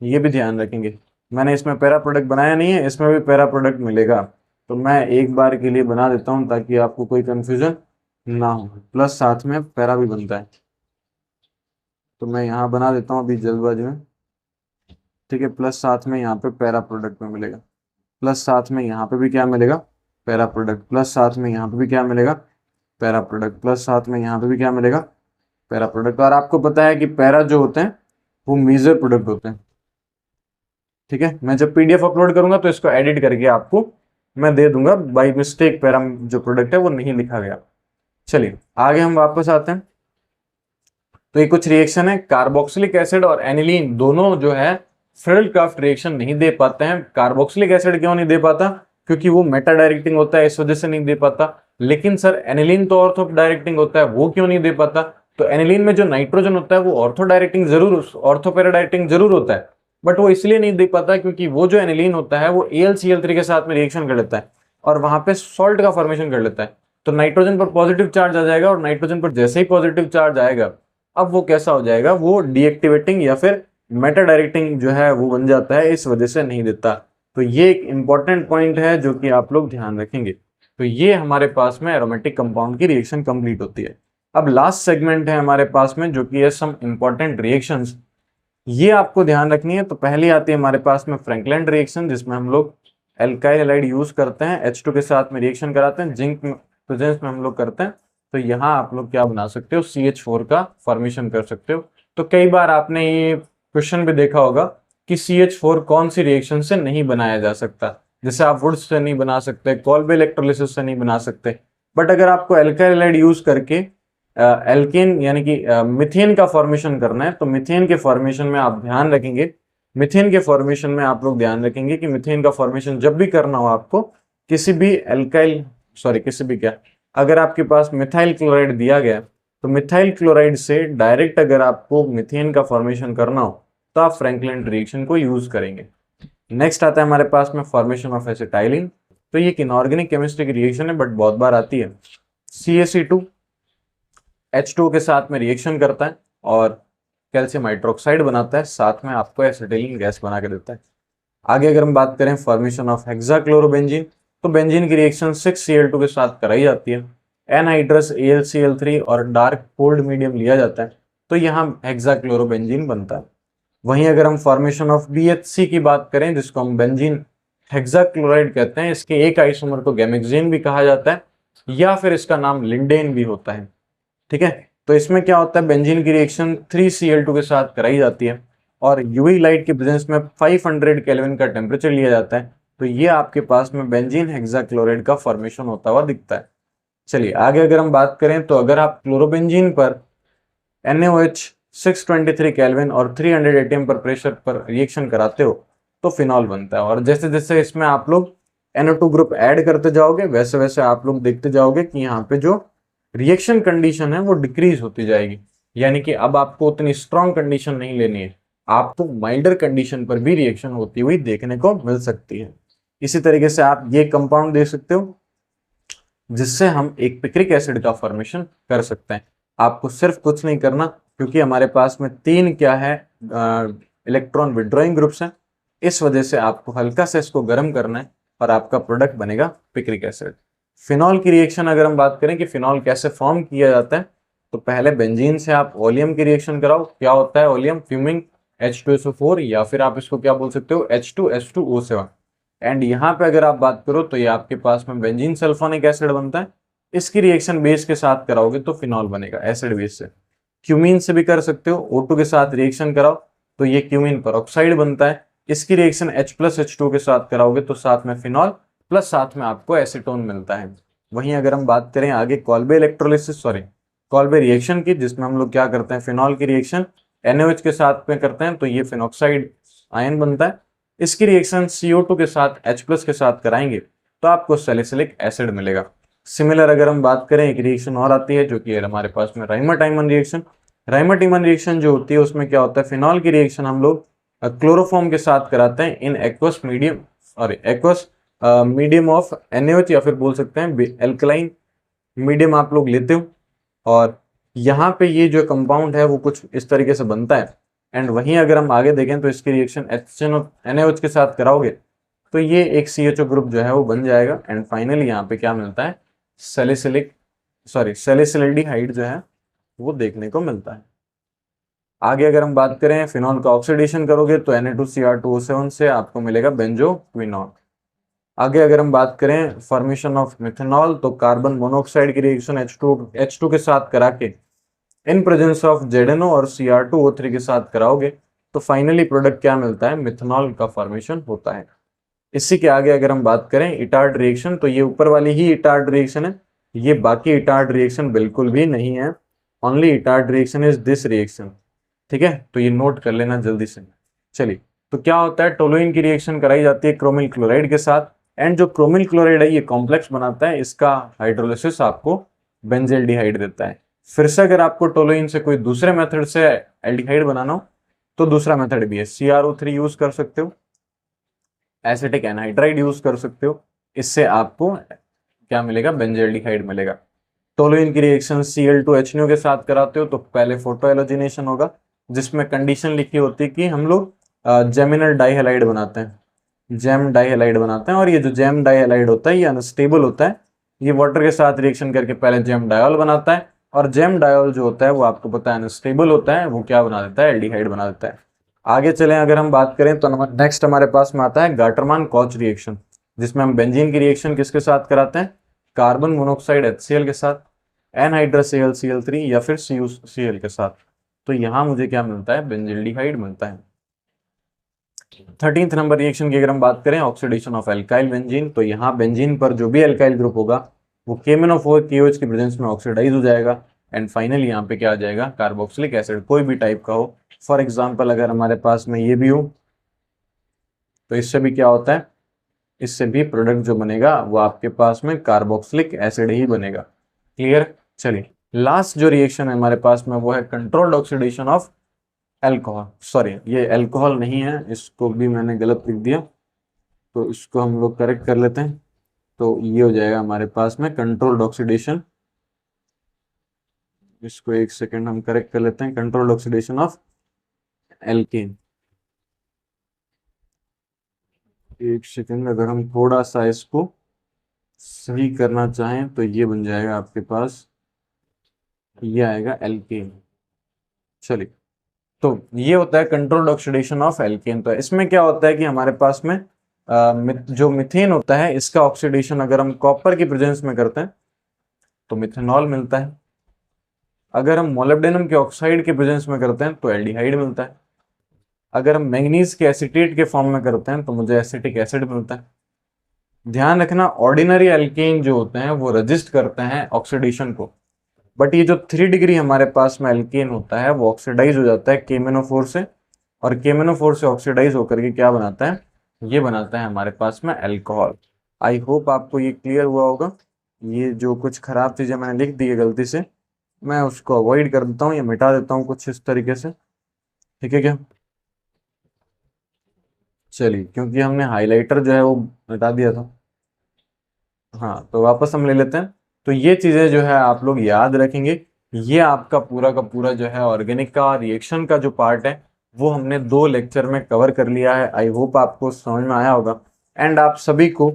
ये भी ध्यान रखेंगे। मैंने इसमें पैरा प्रोडक्ट बनाया नहीं है, इसमें भी पैरा प्रोडक्ट मिलेगा, तो मैं एक बार के लिए बना देता हूँ ताकि आपको कोई कंफ्यूजन ना हो, प्लस साथ में पैरा भी बनता है। तो मैं यहाँ बना देता हूँ अभी जल्दबाजी में। ठीक है, प्लस साथ में यहाँ पे पैरा प्रोडक्ट में मिलेगा, प्लस साथ में यहाँ पे भी क्या मिलेगा, पैरा प्रोडक्ट, प्लस साथ में यहाँ पे भी क्या मिलेगा, पैरा प्रोडक्ट, प्लस साथ में यहाँ पे भी क्या मिलेगा, पैरा प्रोडक्ट। और आपको पता है कि पैरा जो होते हैं वो मेजर प्रोडक्ट होते हैं। ठीक है, मैं जब पीडीएफ अपलोड करूंगा तो इसको एडिट करके आपको मैं दे दूंगा, बाई मिस्टेक पैरा जो प्रोडक्ट है वो नहीं लिखा गया। चलिए आगे हम वापस आते हैं। तो ये कुछ रिएक्शन है, कार्बोक्सिलिक एसिड और एनिलीन दोनों जो है फ्रेडल-क्राफ्ट रिएक्शन नहीं दे पाते हैं। कार्बोक्सिलिक एसिड क्यों नहीं दे पाता, क्योंकि वो मेटा डायरेक्टिंग होता है, इस वजह से नहीं दे पाता। लेकिन सर एनिलीन तो ऑर्थो डायरेक्टिंग होता है, वो क्यों नहीं दे पाता? तो एनिलीन में जो नाइट्रोजन होता है वो ऑर्थो डायरेक्टिंग जरूर, ऑर्थो पैरा डायरेक्टिंग जरूर होता है, बट वो इसलिए नहीं दे पाता क्योंकि वो जो एनिलीन होता है वो AlCl3 के साथ में रिएक्शन कर लेता है और वहां पे सॉल्ट का फॉर्मेशन कर लेता है। तो नाइट्रोजन पर पॉजिटिव चार्ज आ जाएगा और नाइट्रोजन पर जैसे ही पॉजिटिव चार्ज आएगा अब वो कैसा हो जाएगा, वो डीएक्टिवेटिंग या फिर मेटा डायरेक्टिंग जो है वो बन जाता है, इस वजह से नहीं देता। तो ये एक इंपॉर्टेंट पॉइंट है जो कि आप लोग ध्यान रखेंगे। तो ये हमारे पास में एरोमेटिक कंपाउंड की रिएक्शन कंप्लीट होती है। अब लास्ट सेगमेंट है हमारे पास में जो कि है सम इंपॉर्टेंट रिएक्शंस, ये आपको ध्यान रखनी है। तो पहली आती है हमारे पास में फ्रैंकलैंड रिएक्शन, जिसमें हम लोग एल्काइल हैलाइड यूज करते हैं, H2 के साथ में रिएक्शन कराते हैं, जिंक प्रेजेंस में हम लोग करते हैं। तो यहाँ आप लोग क्या बना सकते हो, CH4 का फॉर्मेशन कर सकते हो। तो कई बार आपने ये क्वेश्चन भी देखा होगा कि CH4 कौन सी रिएक्शन से नहीं बनाया जा सकता, जैसे आप वुड्स से नहीं बना सकते, कॉल्बे इलेक्ट्रोलिसिस से नहीं बना सकते। बट अगर आपको एल्काइल हैलाइड यूज करके एल्केन यानी कि मिथेन का फॉर्मेशन करना है, तो मिथेन के फॉर्मेशन में आप ध्यान रखेंगे, मिथेन के फॉर्मेशन में आप लोग ध्यान रखेंगे कि मिथेन का फॉर्मेशन जब भी करना हो आपको, किसी भी एल्काइल किसी भी क्या, अगर आपके पास मिथाइल क्लोराइड दिया गया तो मिथाइल क्लोराइड से डायरेक्ट अगर आपको मिथेन का फॉर्मेशन करना हो तो आप फ्रैंकलैंड रिएक्शन को यूज करेंगे। नेक्स्ट आता है हमारे पास में फॉर्मेशन ऑफ एसिटाइलिन। तो ये एक इनऑर्गेनिक केमिस्ट्री की रिएक्शन है बट बहुत बार आती है। CaC2 H2 के साथ में रिएक्शन करता है और कैल्शियम हाइड्रोक्साइड बनाता है, साथ में आपको एसिटिलीन गैस बना के देता है। आगे अगर हम बात करें फॉर्मेशन ऑफ हेक्साक्लोरोबेंजीन, तो बेंजीन की रिएक्शन 6Cl2 के साथ कराई जाती है, एनहाइड्रस AlCl3 और डार्क कोल्ड मीडियम लिया जाता है, तो यहाँ हेक्साक्लोरोबेंजीन बनता है। वहीं अगर हम फॉर्मेशन ऑफ BHC की बात करें, जिसको हम बेंजीन हेक्साक्लोराइड कहते हैं, इसके एक आइसोमर को गैमेक्सेन भी कहा जाता है या फिर इसका नाम लिंडेन भी होता है। ठीक है, तो इसमें क्या होता है, बेंजीन की रिएक्शन 3Cl2 के साथ कराई जाती है और यूवी लाइट के प्रेजेंस में 500 केल्विन का टेम्परेचर लिया जाता है। तो ये आपके पास में बेंजीन हेक्साक्लोराइड का फॉर्मेशन होता हुआ दिखता है। चलिए आगे अगर हम बात करें, तो अगर आप क्लोरोबेंजीन पर NaOH 623 केल्विन और 300 atm पर प्रेशर पर रिएक्शन कराते हो तो फिनॉल बनता है। और जैसे जैसे इसमें आप लोग NO2 ग्रुप ऐड करते जाओगे वैसे वैसे आप लोग देखते जाओगे कि यहाँ पे जो रिएक्शन कंडीशन है वो डिक्रीज होती जाएगी, यानी कि अब आपको उतनी स्ट्रॉन्ग कंडीशन नहीं लेनी है, आपको माइल्डर कंडीशन पर भी रिएक्शन होती हुई देखने को मिल सकती है। इसी तरीके से आप ये कंपाउंड दे सकते हो जिससे हम एक पिक्रिक एसिड का फॉर्मेशन कर सकते हैं। आपको सिर्फ कुछ नहीं करना, क्योंकि हमारे पास में 3 क्या है इलेक्ट्रॉन विड्रॉइंग ग्रुप्स हैं, इस वजह से आपको हल्का से इसको गर्म करना है और आपका प्रोडक्ट बनेगा पिक्रिक एसिड। फिनॉल की रिएक्शन अगर हम बात करें कि फिनॉल कैसे फॉर्म किया जाता है, तो पहले बेंजीन से आप ओलियम की रिएक्शन कराओ। क्या होता है ओलियम, फ्यूमिंग H2SO4 या फिर आप इसको क्या बोल सकते हो H2S2O7। एंड यहाँ पे अगर आप बात करो तो ये आपके पास में बेंजीन सल्फोनिक एसिड बनता है, इसकी रिएक्शन बेस के साथ कराओगे तो फिनॉल बनेगा एसिड बेस से। क्यूमीन से भी कर सकते हो, O2 के साथ रिएक्शन कराओ तो ये क्यूमीन पेरोक्साइड बनता है, इसकी रिएक्शन H+H2 के साथ कराओगे तो साथ में फिनॉल प्लस साथ में आपको एसीटोन मिलता है। वहीं अगर हम बात करें आगे कॉल्बे रिएक्शन की, जिसमें हम लोग क्या करते हैं, फिनॉल की रिएक्शन NaOH के साथ में करते हैं तो ये फिनॉक्साइड आयन बनता है, इसकी रिएक्शन CO2 के साथ H+ के साथ कराएंगे तो आपको सैलिसिलिक एसिड मिलेगा। सिमिलर अगर हम बात करें, एक रिएक्शन और आती है जो कि हमारे पास में राइमर-टाइमन रिएक्शन। राइमर-टाइमन रिएक्शन जो होती है उसमें क्या होता है, फिनॉल की रिएक्शन हम लोग क्लोरोफॉर्म के साथ कराते हैं in aqueous medium of NaOH, या फिर बोल सकते हैं एल्कलाइन मीडियम आप लोग लेते हो और यहाँ पे ये जो कंपाउंड है वो कुछ इस तरीके से बनता है। एंड वहीं अगर हम आगे देखें तो इसकी रिएक्शन NaOH के साथ कराओगे तो ये एक CHO ग्रुप जो है वो बन जाएगा। एंड फाइनली यहाँ पे क्या मिलता है, सैलिसिलिक सैलिसिलडिहाइड जो है वो देखने को मिलता है। आगे अगर हम बात करें फिनॉल का ऑक्सीडेशन करोगे तो Na2Cr2O7 से आपको मिलेगा बेंजोक्विनॉल। आगे अगर हम बात करें फॉर्मेशन ऑफ मिथेनॉल तो कार्बन मोनोऑक्साइड की रिएक्शन H2 के साथ करा के इन प्रेजेंस ऑफ ZNO और Cr2O3 के साथ कराओगे तो फाइनली प्रोडक्ट क्या मिलता है, मिथेनॉल का फॉर्मेशन होता है। इसी के आगे अगर हम बात करें इटार्ड रिएक्शन तो ये ऊपर वाली ही इटार्ड रिएक्शन है, ये बाकी इटार्ड रिएक्शन बिल्कुल भी नहीं है। Only Etard reaction is this reaction, ठीक है, तो ये नोट कर लेना जल्दी से। चलिए, तो क्या होता है, टोलुइन की रिएक्शन कराई जाती है क्रोमिल क्लोराइड के साथ, एंड जो क्रोमिल क्लोराइड है ये कॉम्प्लेक्स बनाता है, इसका हाइड्रोलिसिस आपको बेंजेल्डिहाइड देता है। फिर से अगर आपको टोलुइन से कोई दूसरे मेथड से एल्डिहाइड बनाना हो तो दूसरा मेथड भी है, CrO3 यूज कर सकते हो, एसिटिक एनहाइड्राइड यूज कर सकते हो, इससे आपको क्या मिलेगा, बेंजेल्डिहाइड मिलेगा। टोलुइन की रिएक्शन Cl2HNO के साथ कराते हो तो पहले फोटो एलोजिनेशन होगा, जिसमें कंडीशन लिखी होती है कि हम लोग जेमिनल डाइहैलाइड बनाते हैं, जेम डाइहैलाइड बनाते हैं, और ये जो जेम डाइहैलाइड होता है ये अनस्टेबल होता है, ये वाटर के साथ रिएक्शन करके पहले जेम डायोल बनाता है, और जेम डायोल जो होता है वो आपको पता है अनस्टेबल होता है, वो क्या बना देता है, एल्डिहाइड बना देता है। आगे चलें अगर हम बात करें तो नेक्स्ट हमारे पास में आता है गाटरमान कॉच रिएक्शन, जिसमें हम बेंजीन की रिएक्शन किसके साथ कराते हैं, कार्बन मोनोऑक्साइड HCl के साथ, एनहाइड्रस Cl या फिर CuCl के साथ। तो यहां मुझे क्या मिलता है, बेंजिल्डिहाइड मिलता है। 13th नंबर रिएक्शन की अगर हम बात करें ऑक्सीडेशन ऑफ एल्काइल बेंजीन, तो यहाँ बेंजीन पर जो भी एल्काइल ग्रुप होगा वो KMnO4 KOH की प्रेजेंस में ऑक्सीडाइज हो जाएगा, एंड फाइनली यहाँ पे क्या आ जाएगा, कार्बोक्सिलिक एसिड, कोई भी टाइप का हो। फॉर एग्जाम्पल अगर हमारे पास में ये भी हो तो इससे भी क्या होता है, इससे भी प्रोडक्ट जो बनेगा वो आपके पास में कार्बोक्सिलिक एसिड ही बनेगा। क्लियर। चलिए, लास्ट जो रिएक्शन है हमारे पास में वो है controlled oxidation of alcohol, sorry ये अल्कोहल नहीं है, इसको भी मैंने गलत लिख दिया, तो इसको हम लोग करेक्ट कर लेते हैं। तो ये हो जाएगा हमारे पास में कंट्रोल्ड ऑक्सीडेशन, इसको एक सेकेंड हम करेक्ट कर लेते हैं, कंट्रोल्ड ऑक्सीडेशन ऑफ एल्केन। एक सेकेंड, अगर हम थोड़ा सा इसको सही करना चाहें तो ये बन जाएगा आपके पास, ये आएगा एल्केन। चलिए, तो ये होता है कंट्रोल्ड ऑक्सीडेशन ऑफ एल्केन। तो इसमें क्या होता है कि हमारे पास में जो मीथेन होता है इसका ऑक्सीडेशन अगर हम कॉपर की प्रेजेंस में करते हैं तो मिथेनॉल मिलता है, अगर हम मोलिब्डेनम के ऑक्साइड के प्रेजेंस में करते हैं तो एल्डिहाइड मिलता है, अगर हम मैंगनीज के एसीटेट के फॉर्म में करते हैं तो मुझे एसिटिक एसिड मिलता है। ध्यान रखना, ऑर्डिनरी एल्केन जो होते हैं वो रजिस्ट करते हैं ऑक्सीडेशन को, बट ये जो 3 डिग्री हमारे पास में एल्केन होता है वो ऑक्सीडाइज हो जाता है KMnO4 से, और KMnO4 से ऑक्सीडाइज होकर के क्या बनाता है, ये बनाता है हमारे पास में अल्कोहल। आई होप आपको ये क्लियर हुआ होगा। ये जो कुछ खराब चीजें मैंने लिख दी है गलती से, मैं उसको अवॉइड कर देता हूँ या मिटा देता हूँ कुछ इस तरीके से, ठीक है क्या। चलिए, क्योंकि हमने हाइलाइटर जो है वो मिटा दिया था, हाँ तो वापस हम ले लेते हैं। तो ये चीजें जो है आप लोग याद रखेंगे, ये आपका पूरा का पूरा जो है ऑर्गेनिक का रिएक्शन का जो पार्ट है वो हमने 2 लेक्चर में कवर कर लिया है। आई होप आपको समझ में आया होगा, एंड आप सभी को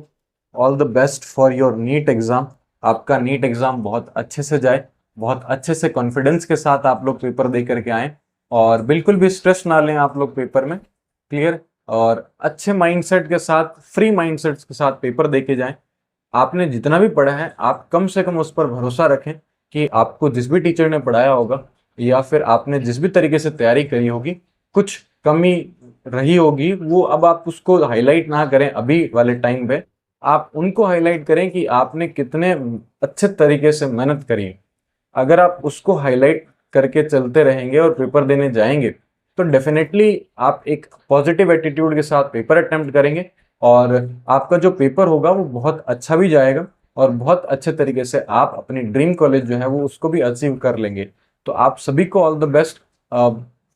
all the best for your NEET exam. आपका नीट एग्जाम बहुत अच्छे से जाए, बहुत अच्छे से कॉन्फिडेंस के साथ आप लोग पेपर दे करके आए, और बिल्कुल भी स्ट्रेस ना लें आप लोग पेपर में। क्लियर, और अच्छे माइंडसेट के साथ, फ्री माइंडसेट के साथ पेपर दे के जाएं। आपने जितना भी पढ़ा है आप कम से कम उस पर भरोसा रखें कि आपको जिस भी टीचर ने पढ़ाया होगा या फिर आपने जिस भी तरीके से तैयारी करी होगी, कुछ कमी रही होगी वो अब आप उसको हाईलाइट ना करें अभी वाले टाइम पे, आप उनको हाईलाइट करें कि आपने कितने अच्छे तरीके से मेहनत करी है। अगर आप उसको हाईलाइट करके चलते रहेंगे और पेपर देने जाएंगे तो डेफिनेटली आप एक पॉजिटिव एटीट्यूड के साथ पेपर अटेम्प्ट करेंगे, और आपका जो पेपर होगा वो बहुत अच्छा भी जाएगा, और बहुत अच्छे तरीके से आप अपनी ड्रीम कॉलेज जो है वो उसको भी अचीव कर लेंगे। तो आप सभी को ऑल द बेस्ट।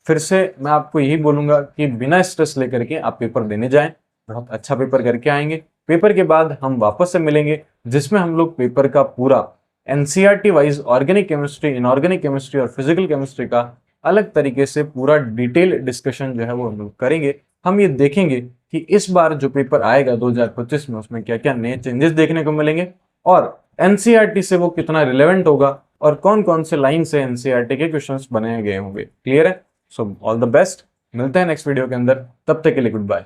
फिर से मैं आपको यही बोलूँगा कि बिना स्ट्रेस लेकर के आप पेपर देने जाएं, बहुत अच्छा पेपर करके आएंगे। पेपर के बाद हम वापस से मिलेंगे जिसमें हम लोग पेपर का पूरा NCERT wise organic chemistry, inorganic chemistry और फिजिकल केमिस्ट्री का अलग तरीके से पूरा डिटेल डिस्कशन जो है वो हम लोग करेंगे। हम ये देखेंगे कि इस बार जो पेपर आएगा 2025 में उसमें क्या क्या नए चेंजेस देखने को मिलेंगे, और एनसीईआरटी से वो कितना रिलेवेंट होगा और कौन कौन से लाइन से एनसीईआरटी के क्वेश्चंस बनाए गए होंगे। क्लियर है? सो ऑल द बेस्ट, मिलते हैं नेक्स्ट वीडियो के अंदर, तब तक के लिए गुड बाय।